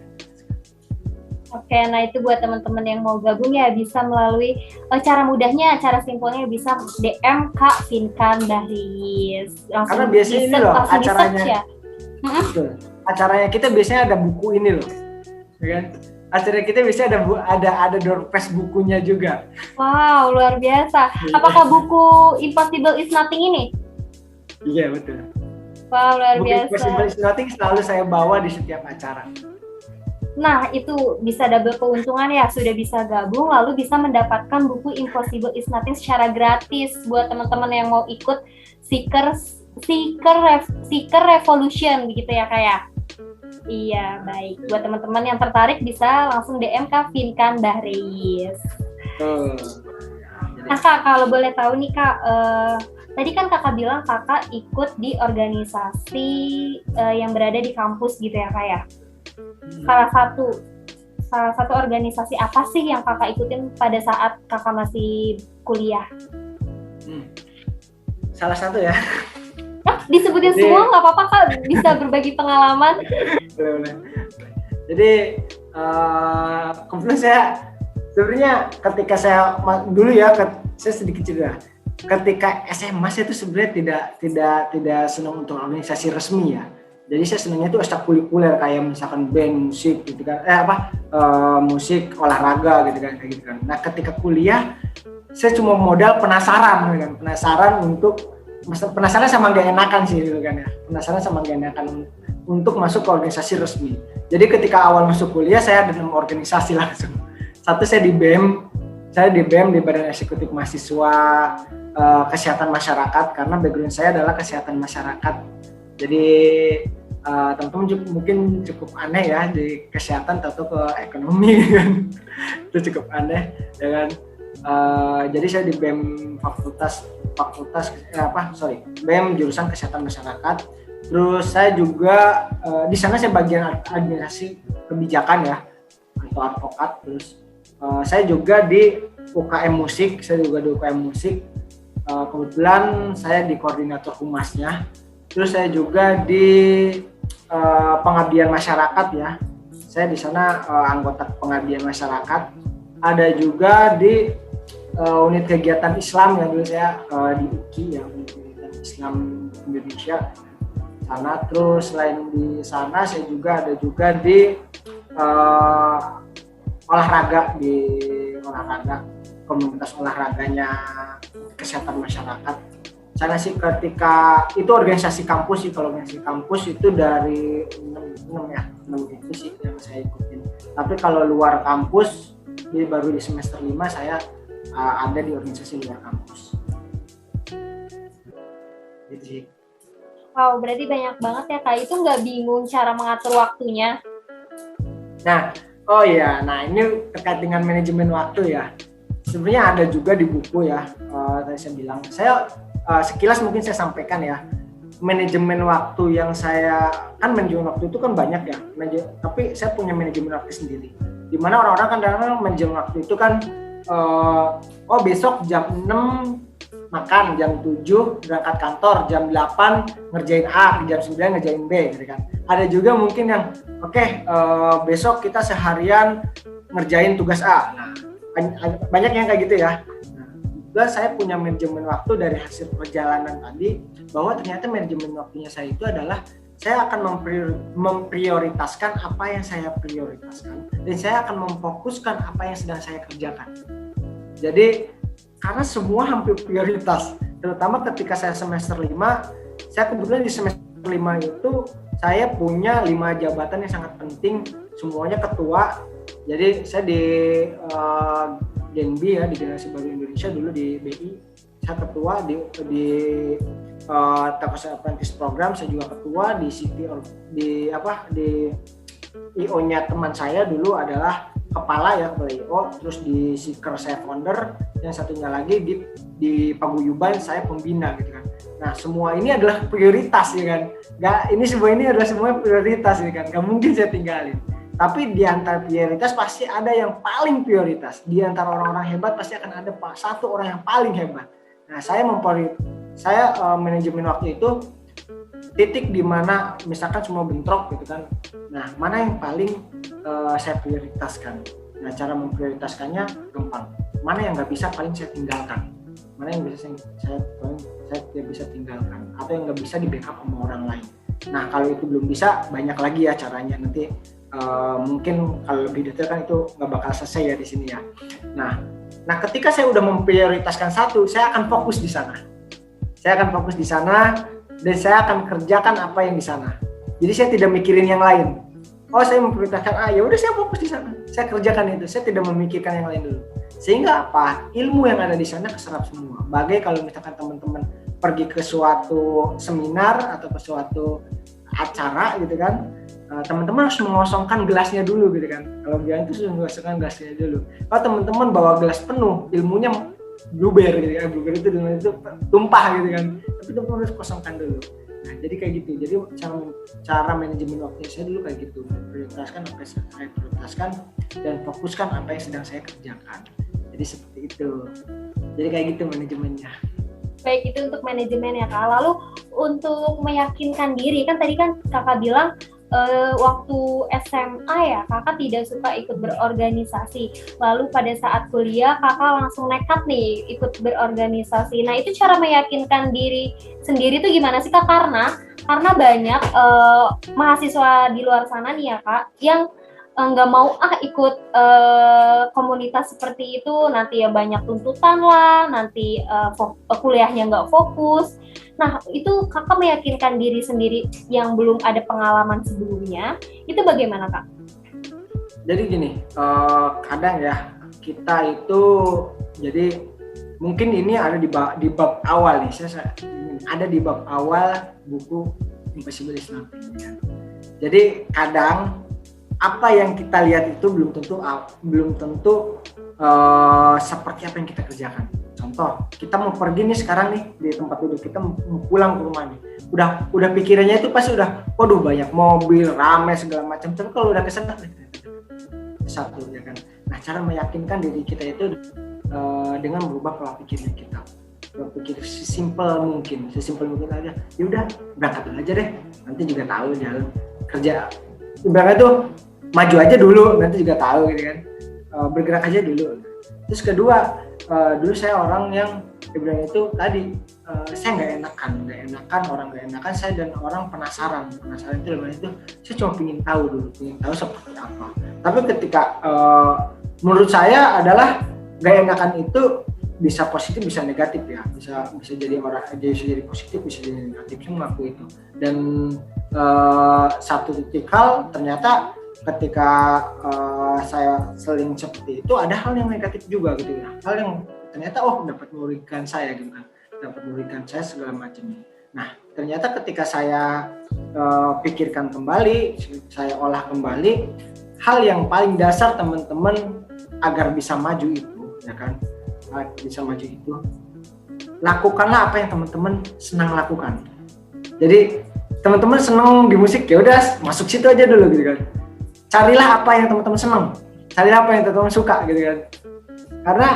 Oke, nah itu buat teman-teman yang mau gabung ya bisa melalui cara mudahnya, cara simpelnya bisa DM Kak Finkan Dahris.
Karena biasanya ini loh acaranya.
Ya.
Betul. Acaranya kita biasanya ada buku ini loh, ya kan? Acara kita biasanya ada door prize bukunya juga.
Wow, luar biasa. Apakah buku Impossible is Nothing ini?
Iya, betul.
Wow, luar
buku
biasa.
Impossible is Nothing selalu saya bawa di setiap acara.
Nah, itu bisa double keuntungan ya, sudah bisa gabung lalu bisa mendapatkan buku Impossible is Nothing secara gratis buat teman-teman yang mau ikut Seeker Revolution begitu ya Kak ya. Iya, baik. Buat teman-teman yang tertarik bisa langsung DM Kak Finkan Dahris. Nah Kak, kalau boleh tahu nih Kak, tadi kan Kakak bilang Kakak ikut di organisasi yang berada di kampus gitu ya Kak ya. Salah satu organisasi apa sih yang Kakak ikutin pada saat Kakak masih kuliah?
Salah satu ya.
Disebutin semua nggak apa-apa Kak, bisa berbagi pengalaman.
Boleh. Jadi kebetulan saya sebenarnya ketika saya dulu ya, saya sedikit cerita. Ketika SMA saya itu sebenarnya tidak senang untuk organisasi resmi ya. Jadi saya senangnya itu ekstrakurikuler kayak misalkan band, musik gitu kan, musik, olahraga gitu kan, kayak gitu kan. Nah ketika kuliah saya cuma modal penasaran gitu kan, penasaran sama gak enakan sih gitu kan ya, penasaran sama gak enakan untuk masuk ke organisasi resmi. Jadi ketika awal masuk kuliah saya ada 6 organisasi langsung. Satu saya di BEM, di Badan Eksekutif Mahasiswa Kesehatan Masyarakat, karena background saya adalah kesehatan masyarakat. Jadi teman-teman mungkin cukup aneh ya di kesehatan atau ke ekonomi kan. Itu cukup aneh ya kan. Jadi saya di BEM BEM jurusan Kesehatan Masyarakat. Terus saya juga di sana saya bagian administrasi kebijakan ya atau advokat. Terus saya juga di UKM Musik, kebetulan saya di koordinator humasnya. Terus saya juga di pengabdian masyarakat ya. Saya di sana anggota pengabdian masyarakat. Ada juga di unit kegiatan Islam yang dulu saya di UKI ya, unit kegiatan Islam Indonesia sana. Terus selain di sana saya juga ada di olahraga komunitas olahraganya kesehatan masyarakat. Sana sih ketika itu organisasi kampus sih, kalau organisasi kampus itu dari 6 itu sih yang saya ikutin. Tapi kalau luar kampus baru di semester 5 saya ada di organisasi luar kampus. Gitu sih.
Wow, berarti banyak banget ya Kak. Itu nggak bingung cara mengatur waktunya?
Nah, ini terkait dengan manajemen waktu ya. Sebenarnya ada juga di buku ya. Tadi saya bilang, sekilas mungkin saya sampaikan ya. Manajemen waktu yang manajemen waktu itu kan banyak ya. Tapi saya punya manajemen waktu sendiri. Dimana orang-orang kan kadang-kadang manajemen waktu itu kan besok jam 6 makan, jam 7 berangkat kantor, jam 8 ngerjain A, jam 9 ngerjain B gitu kan. Ada juga mungkin yang besok kita seharian ngerjain tugas A. Nah, banyak yang kayak gitu ya. Nah, juga saya punya manajemen waktu dari hasil perjalanan tadi, bahwa ternyata manajemen waktunya saya itu adalah saya akan memprioritaskan apa yang saya prioritaskan, dan saya akan memfokuskan apa yang sedang saya kerjakan. Jadi karena semua hampir prioritas, terutama ketika saya semester 5, saya kebetulan di semester 5 itu saya punya 5 jabatan yang sangat penting, semuanya ketua. Jadi saya di GENBI ya, di Generasi Baru Indonesia dulu di BI, saya ketua di Telkomsel Apprentice Program, saya juga ketua di IO-nya teman saya dulu adalah kepala IO, terus di Seeker saya founder, yang satunya lagi di paguyuban saya pembina gitu kan. Nah semua ini adalah prioritas ya kan, ini adalah semua prioritas ya kan, gak mungkin saya tinggalin. Tapi di antara prioritas pasti ada yang paling prioritas, di antara orang-orang hebat pasti akan ada satu orang yang paling hebat. Nah saya manajemen waktu itu titik di mana misalkan semua bentrok gitu kan. Nah, mana yang paling saya prioritaskan? Nah, cara memprioritaskannya gampang. Mana yang nggak bisa paling saya tinggalkan. Mana yang bisa saya tidak bisa tinggalkan atau yang nggak bisa di backup sama orang lain. Nah, kalau itu belum bisa, banyak lagi ya caranya. Nanti mungkin kalau lebih detail kan itu nggak bakal selesai ya di sini ya. Nah, ketika saya udah memprioritaskan satu, saya akan fokus di sana. Dan saya akan kerjakan apa yang di sana. Jadi saya tidak mikirin yang lain. Oh, saya memprioritaskan ya udah saya fokus di sana. Saya kerjakan itu. Saya tidak memikirkan yang lain dulu. Sehingga apa? Ilmu yang ada di sana keserap semua. Bagai kalau misalkan teman-teman pergi ke suatu seminar atau ke suatu acara gitu kan, teman-teman harus mengosongkan gelasnya dulu gitu kan. Kalau bilang itu sudah mengosongkan gelasnya dulu. Kalau teman-teman bawa gelas penuh, ilmunya bluber gitu kan, bluber itu tumpah gitu kan, tapi itu harus kosongkan dulu. Nah jadi kayak gitu, jadi cara manajemen waktunya saya dulu kayak gitu, prioritaskan apa yang saya prioritaskan dan fokuskan apa yang sedang saya kerjakan. Jadi seperti itu, jadi kayak gitu manajemennya.
Baik, itu untuk manajemen ya Kak. Lalu untuk meyakinkan diri, kan tadi kan Kakak bilang waktu SMA ya Kakak tidak suka ikut berorganisasi, lalu pada saat kuliah Kakak langsung nekat nih ikut berorganisasi. Nah itu cara meyakinkan diri sendiri tuh gimana sih Kak? Karena banyak mahasiswa di luar sana nih ya Kak yang nggak mau ikut komunitas seperti itu, nanti ya banyak tuntutan lah, nanti kuliahnya nggak fokus. Nah itu Kakak meyakinkan diri sendiri yang belum ada pengalaman sebelumnya, itu bagaimana Kak?
Jadi gini, kadang ya kita itu, jadi mungkin ini ada di bab awal nih, saya ada di bab awal buku Impossible is Nothing ya. Jadi kadang apa yang kita lihat itu belum tentu seperti apa yang kita kerjakan. Contoh, kita mau pergi nih sekarang nih di tempat duduk, kita mau pulang ke rumah nih. Udah pikirannya itu pasti udah, waduh banyak mobil, ramai segala macam. Tapi kalau udah kesana satu ya kan. Nah, cara meyakinkan diri kita itu dengan merubah pola pikirnya kita. Berpikir sesimpel mungkin aja. Ya udah, berangkat dulu aja deh. Nanti juga tahu jalan kerja. Ibaratnya tuh maju aja dulu, nanti juga tahu gitu kan. Bergerak aja dulu. Terus kedua, dulu saya orang yang dibilang itu tadi, saya nggak enakan, saya dan orang penasaran itu dalam itu saya cuma ingin tahu seperti apa. Tapi ketika menurut saya adalah nggak enakan itu bisa positif bisa negatif ya, bisa jadi positif bisa jadi negatif, saya mengaku itu. Dan satu titik hal ternyata ketika saya seling seperti itu ada hal yang negatif juga gitu ya, hal yang ternyata dapat merugikan saya gitu kan, segala macamnya. Nah ternyata ketika saya pikirkan kembali, saya olah kembali, hal yang paling dasar teman-teman agar bisa maju itu ya kan, lakukanlah apa yang teman-teman senang lakukan. Jadi teman-teman senang di musik, ya udah masuk situ aja dulu gitu kan. Carilah apa yang teman-teman senang, carilah apa yang teman-teman suka gitu kan. Karena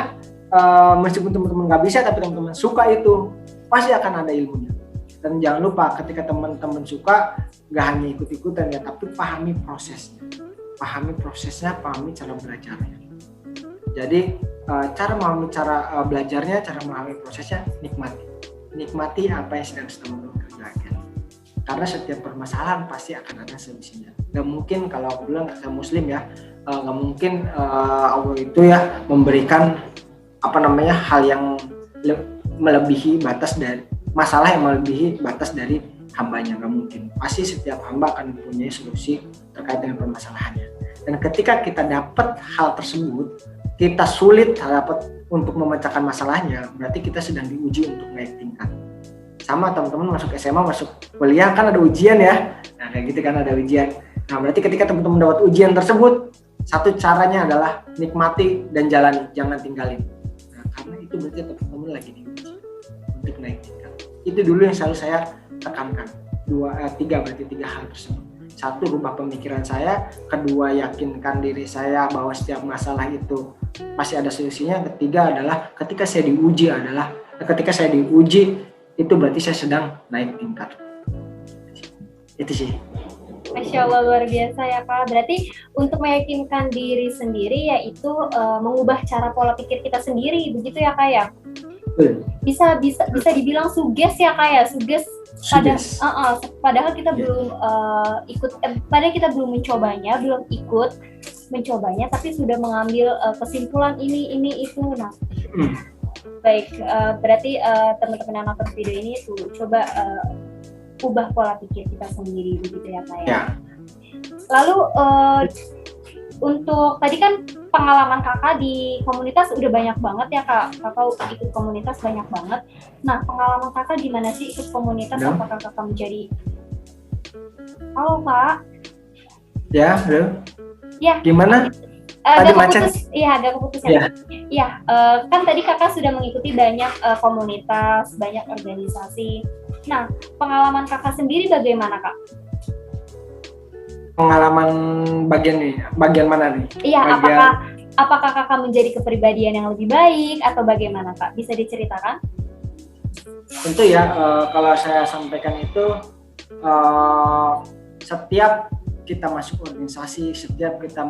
meskipun teman-teman nggak bisa, tapi teman-teman suka itu pasti akan ada ilmunya. Dan jangan lupa ketika teman-teman suka, nggak hanya ikut-ikutan ya, tapi pahami prosesnya, pahami cara belajarnya. Jadi cara memahami cara belajarnya, cara memahami prosesnya, nikmati apa yang sedang teman-teman kerjakan. Karena setiap permasalahan pasti akan ada solusinya. Gak mungkin, kalau aku bilang saya muslim ya, gak mungkin Allah itu ya memberikan hal yang melebihi batas dari masalah yang melebihi batas dari hambanya, gak mungkin. Pasti setiap hamba akan mempunyai solusi terkait dengan permasalahannya. Dan ketika kita dapat hal tersebut, kita sulit dapat untuk memecahkan masalahnya, berarti kita sedang diuji untuk naik tingkat. Sama teman-teman masuk SMA, masuk kuliah kan ada ujian ya. Nah kayak gitu kan, ada ujian. Nah berarti ketika teman-teman dapat ujian tersebut, Satu caranya adalah nikmati dan jalani, jangan tinggalin. Nah, karena itu berarti teman-teman lagi diuji untuk naik tingkat. Itu dulu yang selalu saya tekankan. Tiga hal tersebut. Satu, rubah pemikiran saya. Kedua, yakinkan diri saya bahwa setiap masalah itu pasti ada solusinya. Ketiga adalah ketika saya diuji itu berarti saya sedang naik tingkat. Itu sih.
Masya Allah, luar biasa ya Kak. Berarti untuk meyakinkan diri sendiri yaitu mengubah cara pola pikir kita sendiri, begitu ya Kak ya? Bisa dibilang suges ya Kak ya? Suges. Padahal kita belum padahal kita belum ikut mencobanya, tapi sudah mengambil kesimpulan ini itu. Nah, baik, berarti teman-teman yang nonton video ini tuh coba ubah pola pikir kita sendiri, begitu ya Kak ya. Lalu untuk tadi kan pengalaman Kakak di komunitas udah banyak banget ya Kak. Kakak ikut komunitas banyak banget. Nah, pengalaman Kakak gimana sih ikut komunitas? Apakah Kakak menjadi... Halo Kak?
Ya, halo.
Ya.
Gimana?
Agak keputus ya. Iya, kan tadi Kakak sudah mengikuti banyak komunitas, banyak organisasi. Nah, pengalaman Kakak sendiri bagaimana Kak?
Pengalaman bagian mana nih?
Iya, apakah Kakak menjadi kepribadian yang lebih baik atau bagaimana Kak? Bisa diceritakan?
Tentu ya, kalau saya sampaikan itu setiap kita masuk organisasi, setiap kita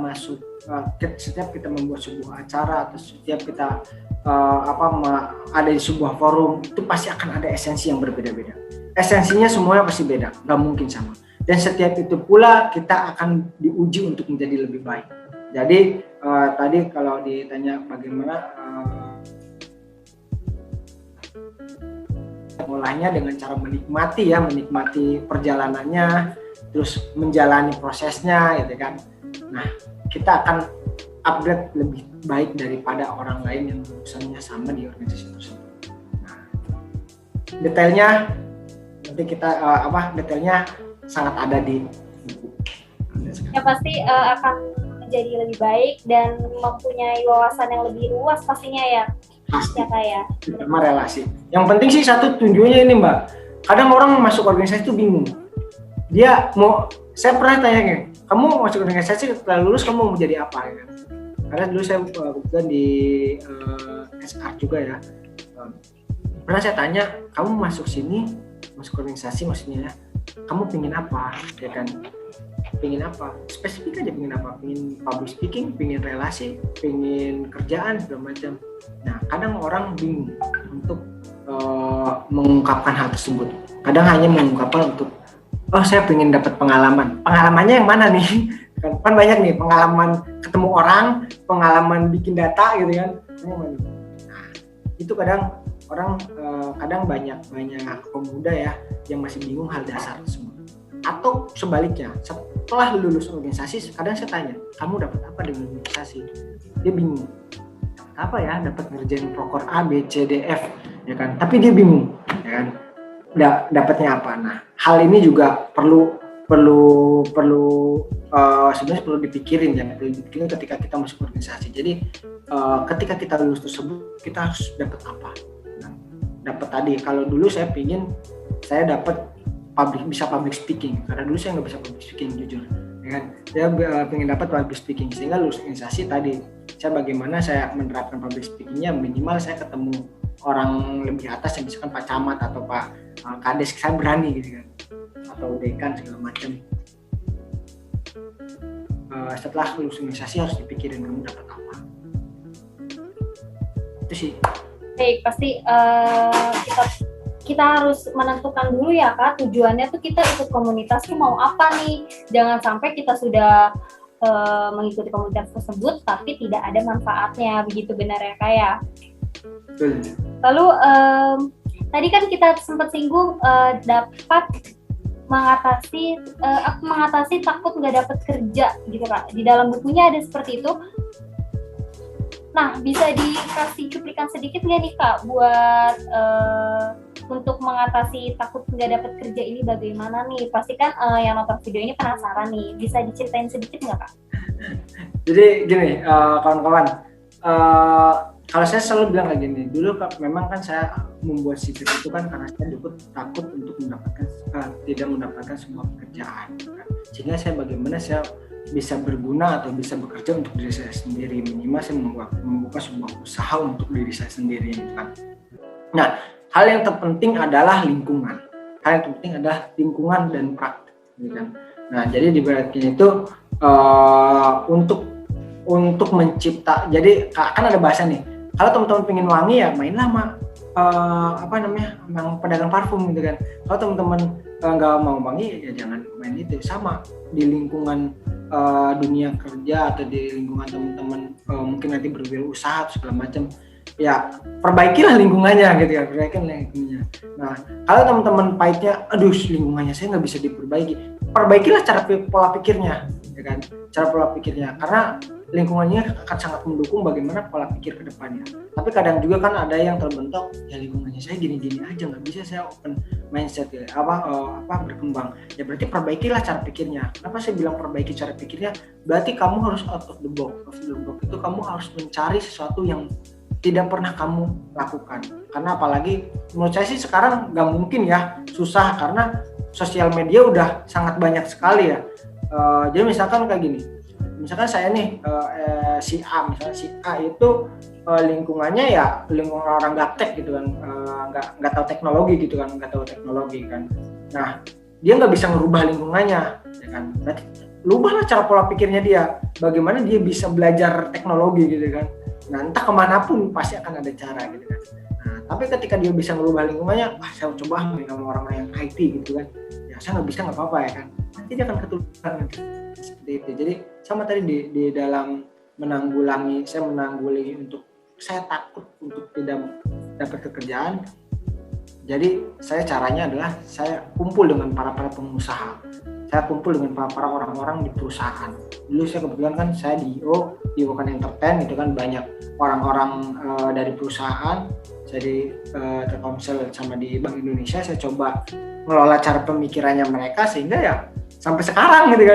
membuat sebuah acara atau setiap kita ada di sebuah forum, itu pasti akan ada esensi yang berbeda-beda. Esensinya semuanya pasti beda, nggak mungkin sama. Dan setiap itu pula kita akan diuji untuk menjadi lebih baik. Jadi tadi kalau ditanya bagaimana mulainya dengan cara menikmati perjalanannya, terus menjalani prosesnya gitu kan. Nah, kita akan upgrade lebih baik daripada orang lain yang urusannya sama di organisasi tersebut. Nah, detailnya nanti kita detailnya sangat ada di buku.
Ya pasti akan menjadi lebih baik dan mempunyai wawasan yang lebih luas pastinya ya.
Pasti.
Ya kayak.
Sama relasi. Yang penting sih satu tujuannya ini Mbak. Kadang orang masuk organisasi itu bingung. Saya pernah tanya kamu masuk organisasi setelah lulus kamu mau jadi apa ya? Karena dulu saya kebetulan di SR juga ya. Pernah saya tanya, kamu masuk organisasi maksudnya, kamu pingin apa? Ya kan? Pingin apa? Spesifik aja pingin apa? Pingin public speaking, pingin relasi, pingin kerjaan segala macam. Nah, kadang orang bingung untuk mengungkapkan hal tersebut. Kadang hanya mengungkapkan untuk saya pengen dapat pengalaman. Pengalamannya yang mana nih? Kan banyak nih pengalaman ketemu orang, pengalaman bikin data gitu kan. Nah, itu kadang orang kadang banyak pemuda ya yang masih bingung hal dasar tersebut. Atau sebaliknya, setelah lulus organisasi, kadang saya tanya, kamu dapat apa dari organisasi? Dia bingung. Apa ya? Dapat ngerjain prokor A, B, C, D, F, ya kan? Tapi dia bingung, ya kan? Dapatnya apa? Nah, hal ini juga perlu sebenarnya perlu dipikirin ya, ketika kita masuk organisasi. Jadi ketika kita lulus tersebut kita harus dapat apa? Nah, dapat tadi. Kalau dulu saya dapat bisa public speaking, karena dulu saya nggak bisa public speaking jujur. Ya kan? Saya pengen dapat public speaking, sehingga lulus organisasi tadi bagaimana saya menerapkan public speakingnya, minimal saya ketemu orang lebih atas yang misalkan Pak Camat atau Pak Kades, saya berani gitu kan, atau dekan segala macam. Setelah lulus organisasi harus dipikirin kamu dapat apa. Itu sih.
Baik, pasti kita harus menentukan dulu ya Kak, tujuannya tuh kita ikut komunitas tuh mau apa nih. Jangan sampai kita sudah mengikuti komunitas tersebut tapi tidak ada manfaatnya, begitu benar ya Kak ya?
Betul.
Lalu tadi kan kita sempat singgung dapat mengatasi takut nggak dapat kerja gitu Kak. Di dalam bukunya ada seperti itu. Nah, bisa dikasih cuplikan sedikit nggak nih Kak buat untuk mengatasi takut nggak dapat kerja ini bagaimana nih? Pasti kan yang nonton video ini penasaran nih. Bisa diceritain sedikit nggak Kak?
Jadi gini, kawan-kawan, eh, kalau saya selalu bilang lagi nih, dulu memang kan saya membuat sipir itu kan karena saya takut untuk mendapatkan tidak mendapatkan sebuah pekerjaan, kan. Sehingga saya bagaimana saya bisa berguna atau bisa bekerja untuk diri saya sendiri, minimal saya membuka sebuah usaha untuk diri saya sendiri, kan. Nah, hal yang terpenting adalah lingkungan. Hal yang terpenting adalah lingkungan dan praktik, kan. Nah, jadi di baratnya itu untuk mencipta, jadi kan ada bahasa nih, kalau teman-teman pengen wangi ya mainlah sama yang pedagang parfum gitu kan. Kalau teman-teman nggak mau wangi ya jangan main itu. Sama di lingkungan dunia kerja atau di lingkungan teman-teman mungkin nanti berwirausaha segala macam, ya perbaikilah lingkungannya gitu ya, perbaikin lingkungannya. Nah, kalau teman-teman pahitnya, aduh lingkungannya saya nggak bisa diperbaiki, perbaikilah cara pola pikirnya, ya kan, cara pola pikirnya, karena lingkungannya akan sangat mendukung bagaimana pola pikir ke depannya. Tapi kadang juga kan ada yang terbentuk, ya lingkungannya saya gini-gini aja, nggak bisa saya open mindset ya, berkembang. Ya berarti perbaikilah cara pikirnya. Kenapa saya bilang perbaiki cara pikirnya? Berarti kamu harus out of the box. Out of the box itu kamu harus mencari sesuatu yang tidak pernah kamu lakukan. Karena apalagi menurut saya sih sekarang nggak mungkin ya, susah karena sosial media udah sangat banyak sekali ya. Jadi misalkan kayak gini, misalkan saya nih si A itu lingkungannya ya lingkungan orang gaptek gitu kan, nggak tahu teknologi gitu kan, Nah, dia nggak bisa ngerubah lingkungannya, ya kan. Berarti rubahlah cara pola pikirnya dia, bagaimana dia bisa belajar teknologi gitu kan. Nah, entah kemanapun pasti akan ada cara gitu kan. Nah, tapi ketika dia bisa merubah lingkungannya, saya coba main sama orang-orang yang IT gitu kan, ya saya nggak bisa nggak apa-apa ya kan, nanti dia akan ketularan gitu. Seperti itu. Jadi sama tadi di dalam saya menanggulangi untuk saya takut untuk tidak dapat pekerjaan. Jadi caranya adalah saya kumpul dengan para pengusaha, saya kumpul dengan para orang-orang di perusahaan. Dulu saya kebetulan kan saya di IO kan entertain gitu kan, banyak orang-orang dari perusahaan. Saya di Telkomsel sama di Bank Indonesia, saya coba mengelola cara pemikirannya mereka sehingga ya sampai sekarang gitu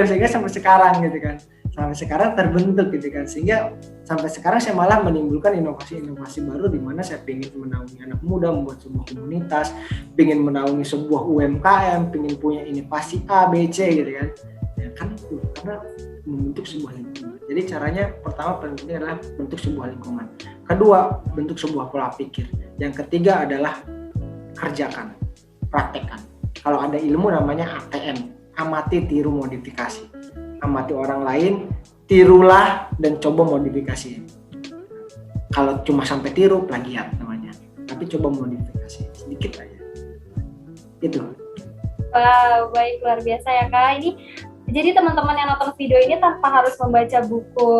kan, sampai sekarang terbentuk gitu kan, sehingga sampai sekarang saya malah menimbulkan inovasi-inovasi baru di mana saya ingin menaungi anak muda, membuat sebuah komunitas, ingin menaungi sebuah UMKM, ingin punya inovasi A, B, C gitu kan. Ya kan itu karena membentuk sebuah lingkungan. Jadi caranya pertama pentingnya adalah bentuk sebuah lingkungan. Kedua, bentuk sebuah pola pikir. Yang ketiga adalah kerjakan, praktekkan. Kalau ada ilmu namanya ATM, amati, tiru, modifikasi. Amati orang lain, tirulah dan coba modifikasi. Kalau cuma sampai tiru, plagiat namanya. Tapi coba modifikasi sedikit aja. Itu.
Wow, baik, luar biasa ya Kak. Ini jadi teman-teman yang nonton video ini tanpa harus membaca buku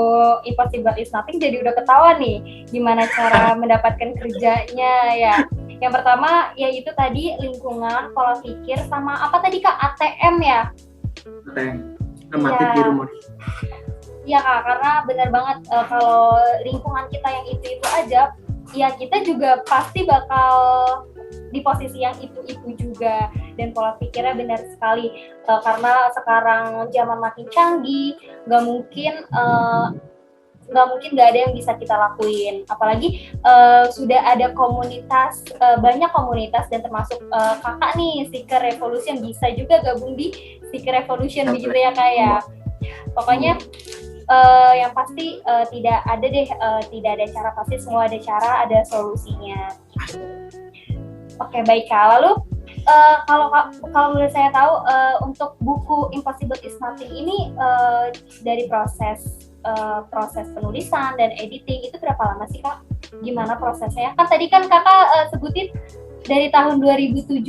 Impossible is Nothing jadi udah ketahuan nih gimana cara mendapatkan kerjanya ya. Yang pertama yaitu tadi lingkungan, pola pikir, sama apa tadi Kak, ATM ya?
ATM, amati, tiru, modifikasi.
Iya Kak, karena benar banget kalau lingkungan kita yang itu aja, ya kita juga pasti bakal di posisi yang itu juga. Dan pola pikirnya benar sekali, karena sekarang zaman makin canggih, nggak mungkin nggak ada yang bisa kita lakuin. Apalagi sudah ada komunitas, banyak komunitas, dan termasuk kakak nih, Seeker Revolution, bisa juga gabung di Seeker Revolution begitu ya Kak ya. Pokoknya yang pasti tidak ada cara pasti, semua ada cara, ada solusinya. Oke, baik Kak. Lalu kalau menurut saya tahu, untuk buku Impossible is Nothing ini dari proses penulisan dan editing itu berapa lama sih Kak? Gimana prosesnya? Kan tadi kan Kakak sebutin dari tahun 2017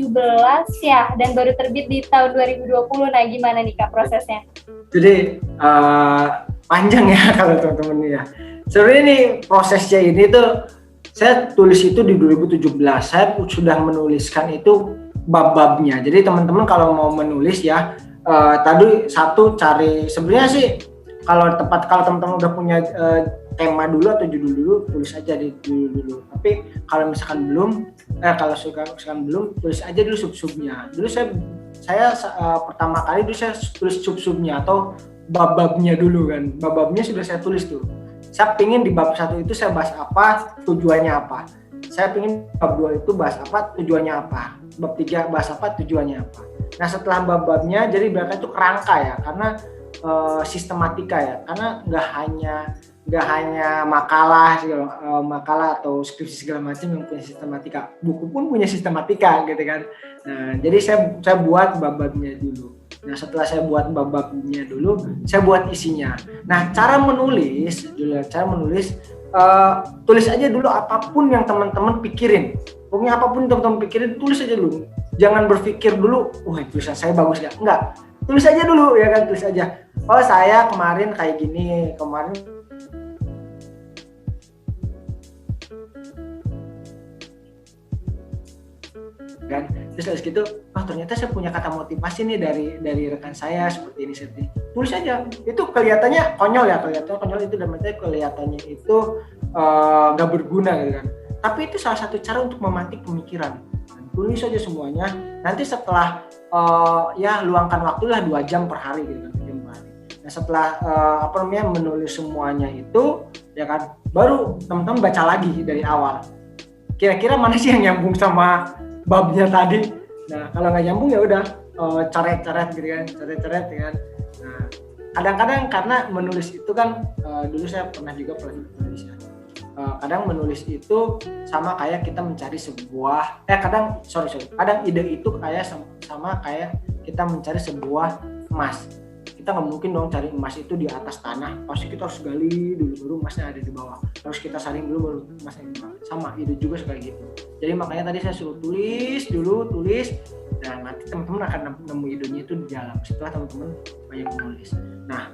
ya, dan baru terbit di tahun 2020. Nah, gimana nih Kak prosesnya?
Jadi panjang ya kalau teman-teman ya. Sebenarnya nih prosesnya ini tuh saya tulis itu di 2017. Saya sudah menuliskan itu bab-babnya. Jadi teman-teman kalau mau menulis ya, tadi satu cari, sebenarnya sih kalau teman-teman udah punya tema dulu atau judul dulu, tulis aja di dulu. Tapi kalau misalkan belum, tulis aja dulu sub-subnya. Dulu saya pertama kali dulu saya tulis sub-subnya atau bab-babnya dulu kan. Bab-babnya sudah saya tulis tuh. Saya pingin di bab 1 itu saya bahas apa, tujuannya apa. Saya pingin bab 2 itu bahas apa, tujuannya apa. Bab 3 bahas apa, tujuannya apa. Nah setelah bab-babnya, jadi berarti itu kerangka ya, karena sistematika ya, karena nggak hanya makalah atau skripsi segala macam yang punya sistematika, buku pun punya sistematika gitu kan. Nah jadi saya buat bab-babnya dulu. Nah setelah saya buat bab-babnya dulu, saya buat isinya. Nah cara menulis tulis aja dulu apapun yang teman-teman pikirin. Pokoknya apapun yang teman-teman pikirin, tulis aja dulu. Jangan berpikir dulu, wah tulisan saya bagus gak? Enggak, tulis aja dulu ya kan, tulis aja. Oh saya kemarin kayak gini, kemarin kan, terus habis gitu, oh ternyata saya punya kata motivasi nih dari rekan saya seperti ini, tulis aja. Itu kelihatannya konyol ya, itu dan kelihatannya itu nggak berguna gitu kan, tapi itu salah satu cara untuk memantik pemikiran. Tulis aja semuanya, nanti setelah ya luangkan waktu lah 2 jam per hari gitu kan, 2 jam per hari. Nah setelah menulis semuanya itu ya kan, baru teman-teman baca lagi dari awal, kira-kira mana sih yang nyambung sama babnya tadi. Nah kalau nggak nyambung ya udah coret-coret gitu kan, coret-coret ya kan. Nah kadang-kadang karena menulis itu kan dulu saya pernah menulis ya. Kadang menulis itu sama kayak kita mencari sebuah kadang ide itu kayak sama kayak kita mencari sebuah emas. Kita nggak mungkin dong cari emas itu di atas tanah, pasti kita harus gali dulu baru emasnya ada di bawah, harus kita saring dulu baru emasnya di bawah. Sama ide juga kayak gitu. Jadi makanya tadi saya suruh tulis, dan nanti teman-teman akan nemu idenya itu di dalam setelah teman-teman banyak menulis. Nah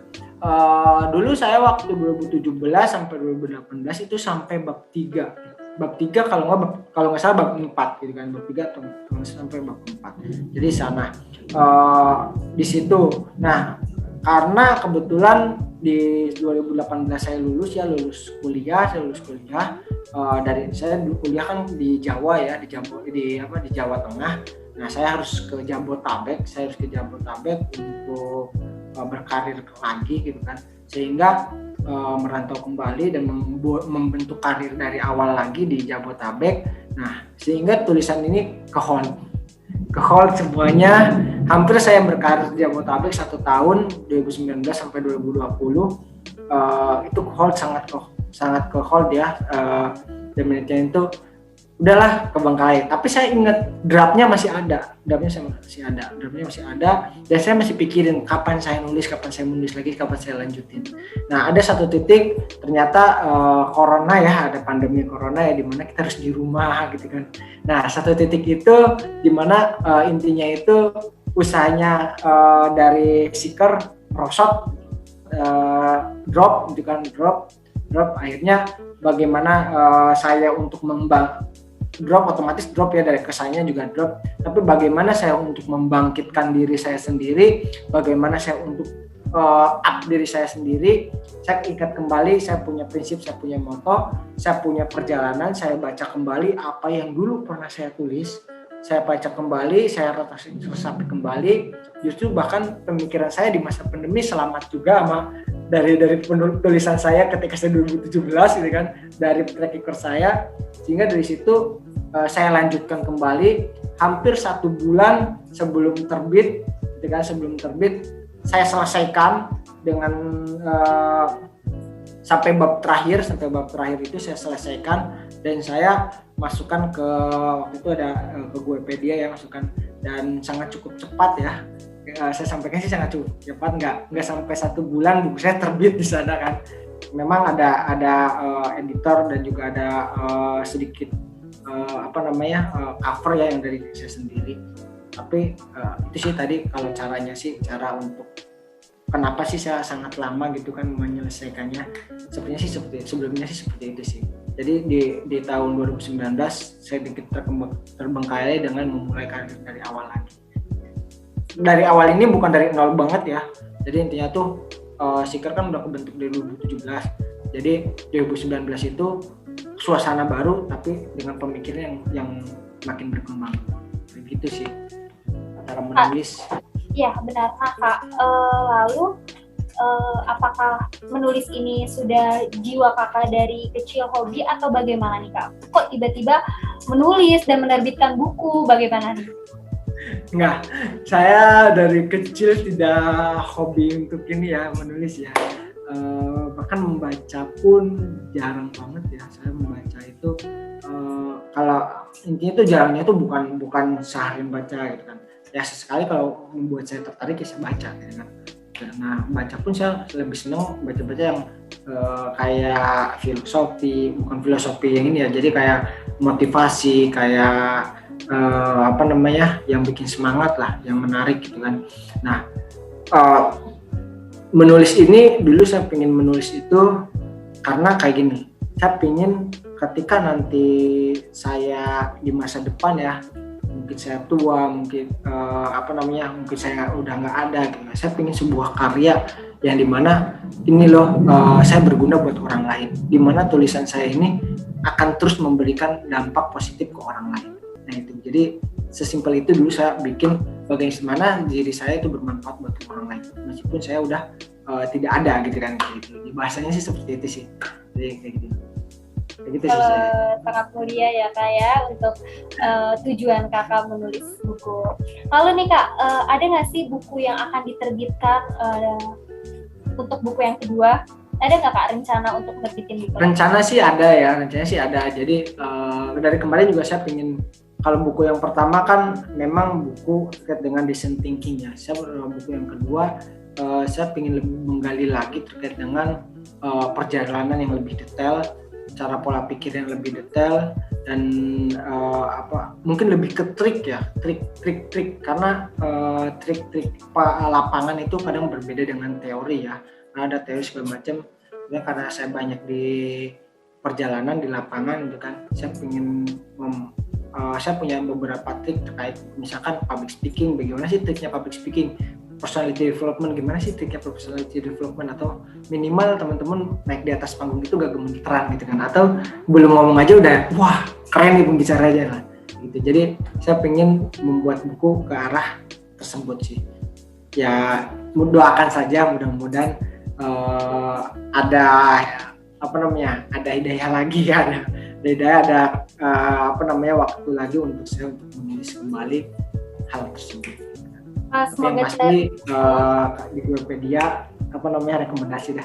dulu saya waktu 2017 sampai 2018 itu sampai bab 3 kalau nggak salah bab 4 gitu kan, bab 3 atau sampai bab 4. Jadi sana di situ. Nah karena kebetulan di 2018 saya lulus kuliah. Dari saya kuliah kan di Jawa ya, di Jawa Tengah. Nah saya harus ke Jabotabek untuk berkarir lagi gitu kan, sehingga merantau kembali dan membentuk karir dari awal lagi di Jabotabek. Nah sehingga tulisan ini ke hold semuanya. Hampir saya berkarir di Jabotabek 1 tahun, 2019 sampai 2020 itu sangat ke hold ya. Dan menitnya itu udahlah ke Bengkalai. Tapi saya ingat draftnya masih ada, dan saya masih pikirin kapan saya nulis lagi, kapan saya lanjutin. Nah ada satu titik ternyata corona ya, ada pandemi corona ya, dimana kita harus di rumah gitu kan. Nah satu titik itu dimana intinya itu usahanya dari seeker merosot, drop akhirnya bagaimana saya untuk otomatis drop ya, dari kesannya juga drop, tapi bagaimana saya untuk membangkitkan diri saya sendiri, bagaimana saya untuk up diri saya sendiri. Saya ingat kembali, saya punya prinsip, saya punya moto, saya punya perjalanan, saya baca kembali apa yang dulu pernah saya tulis, saya baca kembali, saya resapi kembali. Justru bahkan pemikiran saya di masa pandemi selamat juga sama dari tulisan saya ketika saya 2017 gitu kan, dari track record saya, sehingga dari situ saya lanjutkan kembali hampir 1 bulan sebelum terbit, saya selesaikan dengan sampai bab terakhir itu saya selesaikan, dan saya masukkan ke waktu itu ada ke Wikipedia ya, masukkan, dan sangat cukup cepat ya. Saya sampaikan sih sangat cukup cepat, nggak sampai 1 bulan buku saya terbit di sana kan. Memang ada editor dan juga ada sedikit cover ya yang dari saya sendiri. Tapi itu sih tadi kalau caranya sih, cara untuk kenapa sih saya sangat lama gitu kan menyelesaikannya. Sebelumnya sih seperti itu sih. Jadi di tahun 2019 saya sedikit terbengkalai dengan memulai karir dari awal lagi. Dari awal ini bukan dari nol banget ya. Jadi intinya tuh seeker kan udah kebentuk dari 2017. Jadi 2019 itu suasana baru tapi dengan pemikiran yang makin berkembang. Begitu sih cara menulis.
Iya benar Kak. Lalu apakah menulis ini sudah jiwa kakak dari kecil hobi atau bagaimana nih kak? Kok tiba-tiba menulis dan menerbitkan buku, bagaimana nih?
Enggak, saya dari kecil tidak hobi untuk ini ya, menulis ya. Bahkan membaca pun jarang banget ya. Saya membaca itu kalau intinya itu jarangnya itu bukan seharian baca gitu kan. Ya sesekali kalau membuat saya tertarik ya saya baca gitu kan. Nah baca pun saya lebih senang baca-baca yang kayak filosofi, bukan filosofi yang ini ya. Jadi kayak motivasi, kayak yang bikin semangat lah, yang menarik gitu kan. Nah menulis ini dulu saya pengen menulis itu karena kayak gini, saya pengen ketika nanti saya di masa depan ya, mungkin saya tua, mungkin mungkin saya udah nggak ada gitu. Saya pengen sebuah karya yang dimana ini loh saya berguna buat orang lain, dimana tulisan saya ini akan terus memberikan dampak positif ke orang lain. Nah itu, jadi sesimpel itu dulu saya bikin bagaimana diri saya itu bermanfaat buat orang lain, meskipun saya udah tidak ada gitu kan, gitu. Bahasanya sih seperti itu sih, jadi kayak gitu.
Sangat mulia ya kak ya untuk tujuan kakak menulis buku. Lalu nih kak, ada nggak sih buku yang akan diterbitkan untuk buku yang kedua? Ada nggak kak rencana untuk nerbitin buku?
Rencananya sih ada. Jadi dari kemarin juga saya pengen, kalau buku yang pertama kan memang buku terkait dengan design thinking ya. Buku yang kedua saya pengen lebih menggali lagi terkait dengan perjalanan yang lebih detail, cara pola pikir yang lebih detail, dan mungkin lebih ke trik karena trik-trik lapangan itu kadang berbeda dengan teori ya. Ada teori segala macam. Karena saya banyak di perjalanan di lapangan gitu kan, saya punya beberapa trik terkait misalkan public speaking. Bagaimana sih triknya public speaking? Personality development, gimana sih triknya personality development? Atau minimal teman-teman naik di atas panggung itu gak gemeteran gitu kan, atau belum ngomong aja udah wah keren nih pembicaranya lah gitu. Jadi saya pengen membuat buku ke arah tersebut sih ya. Doakan saja, mudah-mudahan ada hidayah lagi ya, ada waktu lagi untuk saya untuk menulis kembali hal tersebut.
Semoga
pasti di Wikipedia rekomendasi dah.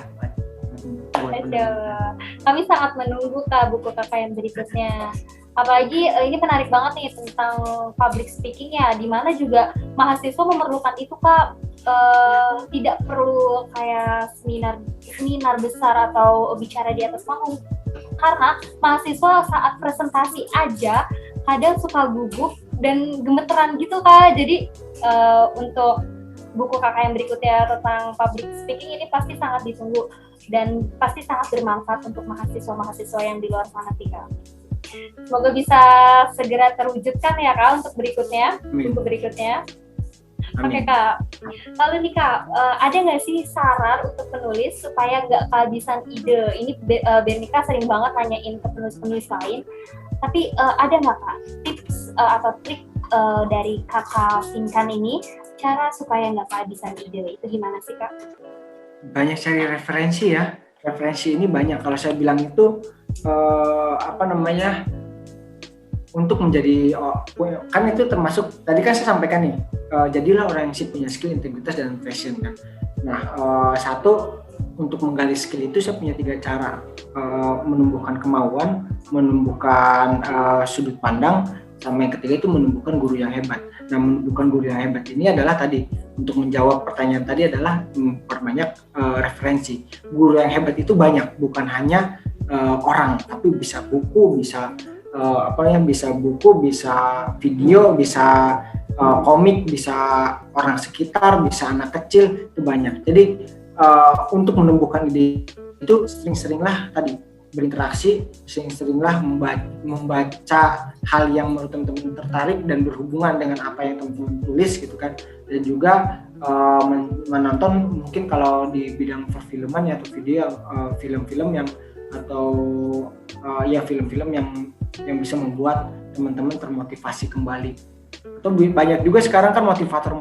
Kami sangat menunggu kak buku kakak yang berikutnya. Apalagi ini menarik banget nih tentang public speaking ya, dimana juga mahasiswa memerlukan itu kak. Tidak perlu kayak seminar besar atau bicara di atas panggung, karena mahasiswa saat presentasi aja kadang suka gugup dan gemeteran gitu kak. Jadi untuk buku kakak yang berikutnya tentang public speaking ini pasti sangat ditunggu dan pasti sangat bermanfaat untuk mahasiswa-mahasiswa yang di luar sana sih kak. Semoga bisa segera terwujudkan ya kak untuk berikutnya, buku berikutnya. Oke kak, lalu nih kak, ada nggak sih saran untuk penulis supaya nggak kehabisan ide? Ini Bernika sering banget nanyain ke penulis-penulis lain, tapi ada nggak kak tips atau trik dari kakak Finkan ini, cara supaya nggak kehabisan ide, itu gimana sih kak?
Banyak cari referensi ya, referensi ini banyak. Kalau saya bilang itu untuk menjadi kan itu termasuk tadi kan saya sampaikan nih, jadilah orang yang punya skill, integritas, dan passion kan. Nah satu, untuk menggali skill itu saya punya 3 cara, menumbuhkan kemauan, menumbuhkan sudut pandang, sama yang ketiga itu menumbuhkan guru yang hebat. Nah menumbuhkan guru yang hebat ini adalah tadi, untuk menjawab pertanyaan tadi adalah memperbanyak referensi. Guru yang hebat itu banyak, bukan hanya orang, tapi bisa buku, bisa bisa buku, bisa video, bisa komik, bisa orang sekitar, bisa anak kecil, itu banyak. Jadi untuk menumbuhkan ide itu sering-seringlah tadi berinteraksi, sering-seringlah membaca hal yang menurut teman-teman tertarik dan berhubungan dengan apa yang teman-teman tulis gitu kan. Dan juga menonton, mungkin kalau di bidang perfilman ya, atau video film-film yang film-film yang bisa membuat teman-teman termotivasi kembali. Atau banyak juga sekarang kan motivator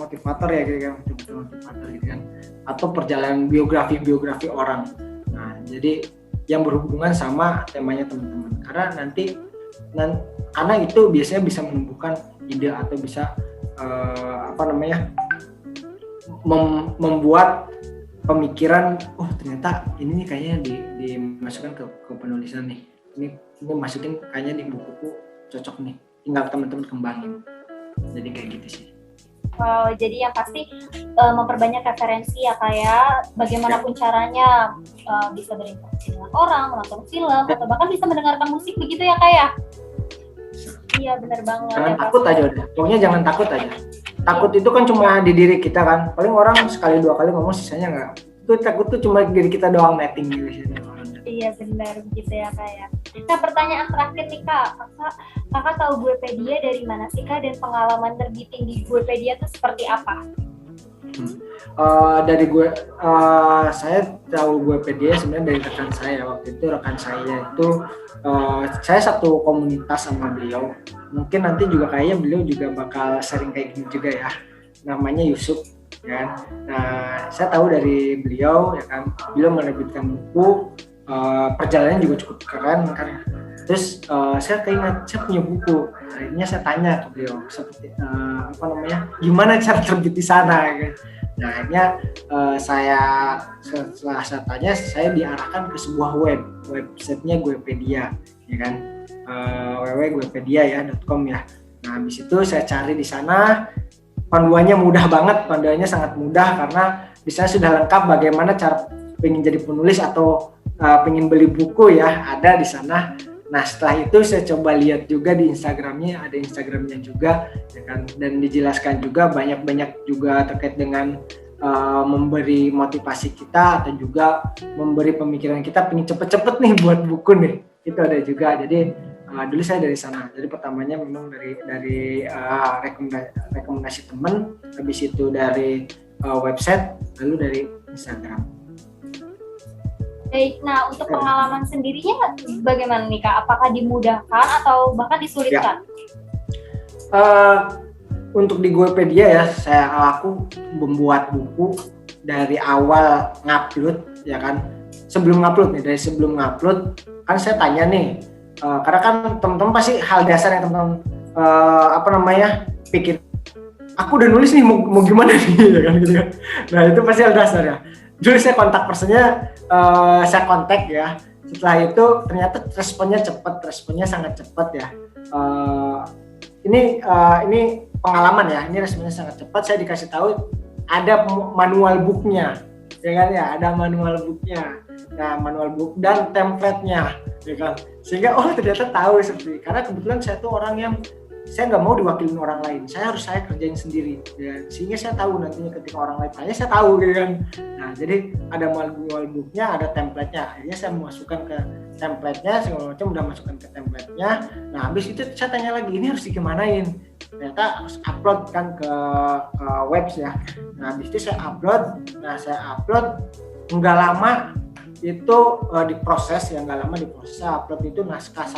ya gitu kan, motivator gitu kan. atau perjalanan biografi orang. Nah, jadi yang berhubungan sama temanya teman-teman. Karena itu biasanya bisa menumbuhkan ide atau bisa membuat pemikiran, oh ternyata ini nih kayaknya dimasukkan ke penulisan nih. Ini masukin kayaknya di bukuku cocok nih. Tinggal teman-teman kembangin. Jadi kayak gitu sih.
Wow, jadi yang pasti memperbanyak referensi ya kayak bagaimanapun caranya bisa berinteraksi dengan orang, menonton film, atau bahkan bisa mendengarkan musik begitu ya kayak. Iya benar banget.
Jangan takut aja udah. Pokoknya jangan takut aja. Takut itu kan cuma di diri kita kan. Paling orang sekali dua kali ngomong, sisanya enggak. Itu takut tuh cuma diri kita doang, netting gitu.
Iya benar begitu ya kayak. Nah pertanyaan terakhir nih kak, kakak tahu Guepedia dari mana sih kak, dan pengalaman terbitin di Guepedia itu seperti apa?
Saya tahu Guepedia sebenarnya dari rekan saya. Waktu itu rekan saya itu saya satu komunitas sama beliau. Mungkin nanti juga kayaknya beliau juga bakal sering kayak gini juga ya. Namanya Yusuf kan. Nah, saya tahu dari beliau ya kan. Beliau menerbitkan buku, perjalanannya juga cukup keren kan. Terus saya keinget saya punya buku. Akhirnya saya tanya ke beliau seperti gimana cara terbit di sana kan. Nah, akhirnya setelah saya tanya, saya diarahkan ke sebuah websitenya Guepedia, ya kan, www.guepedia.com ya. Nah, habis itu saya cari di sana, panduannya mudah banget, panduannya sangat mudah karena di sana sudah lengkap bagaimana cara pengen jadi penulis atau pengen beli buku ya, ada di sana. Nah, setelah itu saya coba lihat juga di Instagramnya, ada Instagramnya juga, ya kan, dan dijelaskan juga banyak juga terkait dengan memberi motivasi kita atau juga memberi pemikiran kita pengen cepet-cepet nih buat buku nih, itu ada juga. Jadi dulu saya dari sana. Jadi pertamanya memang dari rekomendasi teman, habis itu dari website, lalu dari Instagram.
Baik, nah untuk pengalaman sendirinya bagaimana nih Kak? Apakah dimudahkan atau bahkan disulitkan?
Untuk di Guepedia ya, aku membuat buku dari awal ngupload ya kan. Sebelum ngupload kan saya tanya nih, karena kan teman-teman pasti hal dasar yang teman-teman pikir, aku udah nulis nih mau gimana nih ya kan gitu kan. Nah itu pasti hal dasar ya. Dulu saya kontak personnya, saya kontak ya. Setelah itu ternyata responnya sangat cepat ya. Ini pengalaman ya. Ini responnya sangat cepat. Saya dikasih tahu ada manual booknya, ya kan ya. Ada manual booknya. Nah manual book dan template-nya, ya kan. Sehingga ternyata tahu seperti. Karena kebetulan saya tuh orang yang saya nggak mau diwakilin orang lain, saya kerjain sendiri ya. Sehingga saya tahu nantinya ketika orang lain tanya saya tahu gitu kan. Nah jadi ada manual booknya, ada template-nya. Akhirnya saya masukkan ke template-nya, segala macam udah masukkan ke template-nya. Nah habis itu saya tanya lagi, ini harus digimanain? Ternyata harus upload kan ke webs ya. Nah habis itu saya upload nggak lama itu diproses ya, nggak lama diproses. Saya upload itu naskah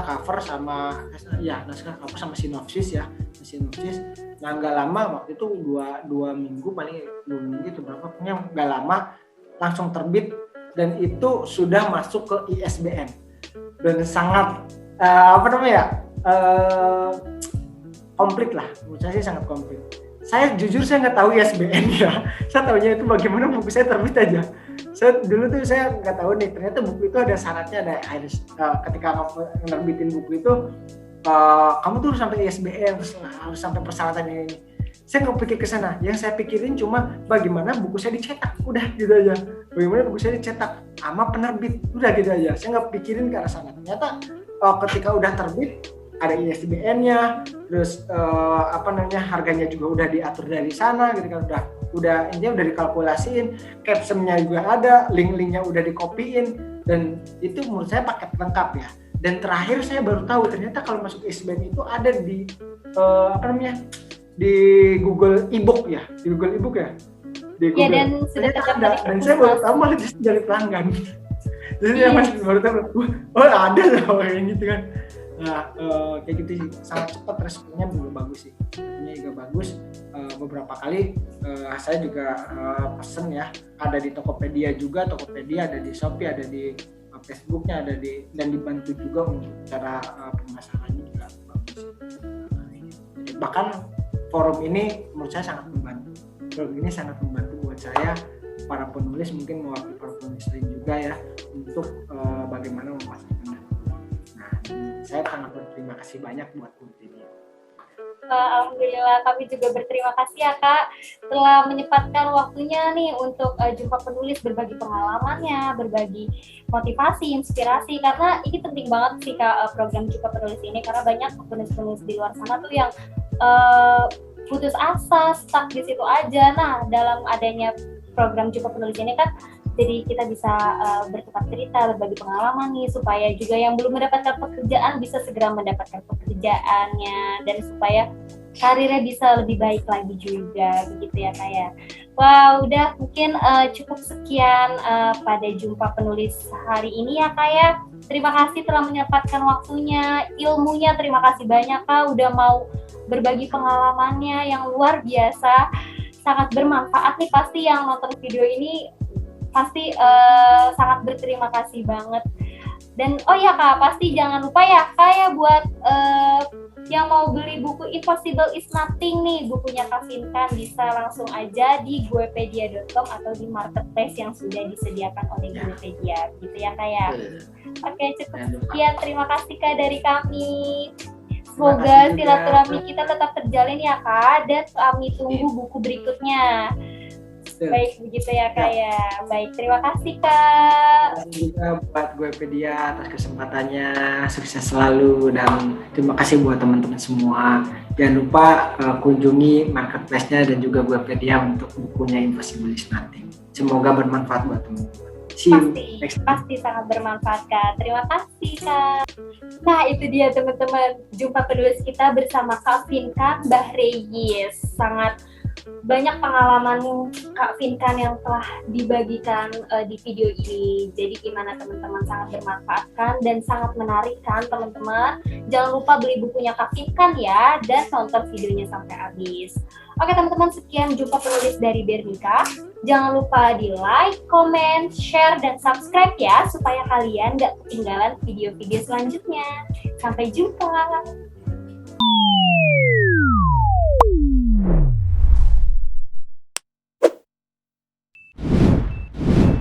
cover sama sinopsis ya, sinopsis. Nah nggak lama waktu itu dua minggu itu berapa, pokoknya nggak lama langsung terbit dan itu sudah masuk ke ISBN dan sangat komplit lah, menurut saya sih sangat komplit. Saya jujur saya nggak tahu ISBN ya, saya tahunya itu bagaimana buku saya terbit aja. Dulu tuh saya nggak tahu nih, ternyata buku itu ada syaratnya, ketika kamu nerbitin buku itu kamu tuh harus sampai ISBN, harus sampai persyaratan ini. Saya nggak pikir ke sana, yang saya pikirin cuma bagaimana buku saya dicetak, udah gitu aja. Bagaimana buku saya dicetak sama penerbit, udah gitu aja. Saya nggak pikirin ke arah sana. Ternyata ketika udah terbit ada ISBN-nya, terus harganya juga udah diatur dari sana gitu kan, intinya udah dikalkulasiin, captionnya juga ada, link-linknya udah dikopiin, dan itu menurut saya paket lengkap ya. Dan terakhir saya baru tahu ternyata kalau masuk ISBN itu ada di di Google e-book ya, di Google e-book ya, di Google.
Ya, dan sudah
ada, dan saya baru tahu malah dari pelanggan. Jadi yang masih baru tahu, ada loh kayak gitu kan. Nah, kayak gitu sih, sangat cepat, responnya juga bagus sih, responnya juga bagus. Beberapa kali saya juga pesen ya, ada di Tokopedia juga, Tokopedia ada di Shopee, ada di Facebooknya, ada di, dan dibantu juga untuk cara pemasarannya juga bagus. Bahkan forum ini menurut saya sangat membantu. Forum ini sangat membantu buat saya, para penulis, mungkin mewakili para penulis lain juga ya, untuk bagaimana memasarkan. Nah, saya sangat berterima kasih banyak buat Wikipedia.
Alhamdulillah, kami juga berterima kasih ya Kak telah menyempatkan waktunya nih untuk jumpa penulis, berbagi pengalamannya, berbagi motivasi, inspirasi, karena ini penting banget sih Kak program Jumpa Penulis ini, karena banyak penulis-penulis di luar sana tuh yang putus asa, stuck di situ aja. Nah, dalam adanya program Jumpa Penulis ini kan jadi kita bisa bertukar cerita, berbagi pengalaman nih, supaya juga yang belum mendapatkan pekerjaan bisa segera mendapatkan pekerjaannya, dan supaya karirnya bisa lebih baik lagi juga, begitu ya Kak ya. Wow, udah mungkin cukup sekian pada Jumpa Penulis hari ini ya Kak ya. Terima kasih telah menyempatkan waktunya, ilmunya terima kasih banyak Kak, udah mau berbagi pengalamannya yang luar biasa, sangat bermanfaat nih, pasti yang nonton video ini pasti sangat berterima kasih banget. Dan oh ya Kak, pasti jangan lupa ya Kak ya, buat yang mau beli buku Impossible is Nothing nih, bukunya Kak Finkan, bisa langsung aja di guepedia.com atau di marketplace yang sudah disediakan oleh Guepedia, gitu ya Kak ya. Oke, cukup sekian, terima kasih Kak dari kami. Semoga silaturahmi kita tetap terjalin ya Kak, dan kami tunggu buku berikutnya. Baik, begitu ya Kak ya. Baik, terima kasih Kak.
Dan juga buat Guepedia atas kesempatannya, sukses selalu, dan terima kasih buat teman-teman semua. Jangan lupa kunjungi marketplace-nya dan juga Guepedia untuk bukunya Impossible is Nothing. Semoga bermanfaat buat teman-teman.
Pasti sangat bermanfaat Kak. Terima kasih Kak. Nah, itu dia teman-teman, jumpa penulis kita bersama Kak Finkan Mbah Reyes. Sangat banyak pengalaman Kak Finkan yang telah dibagikan di video ini. Jadi gimana teman-teman, sangat bermanfaat dan sangat menarik kan teman-teman. Jangan lupa beli bukunya Kak Finkan ya, dan nonton videonya sampai habis. Oke teman-teman, sekian Jumpa Penulis dari Bernika. Jangan lupa di like, comment, share, dan subscribe ya, supaya kalian gak ketinggalan video-video selanjutnya. Sampai jumpa.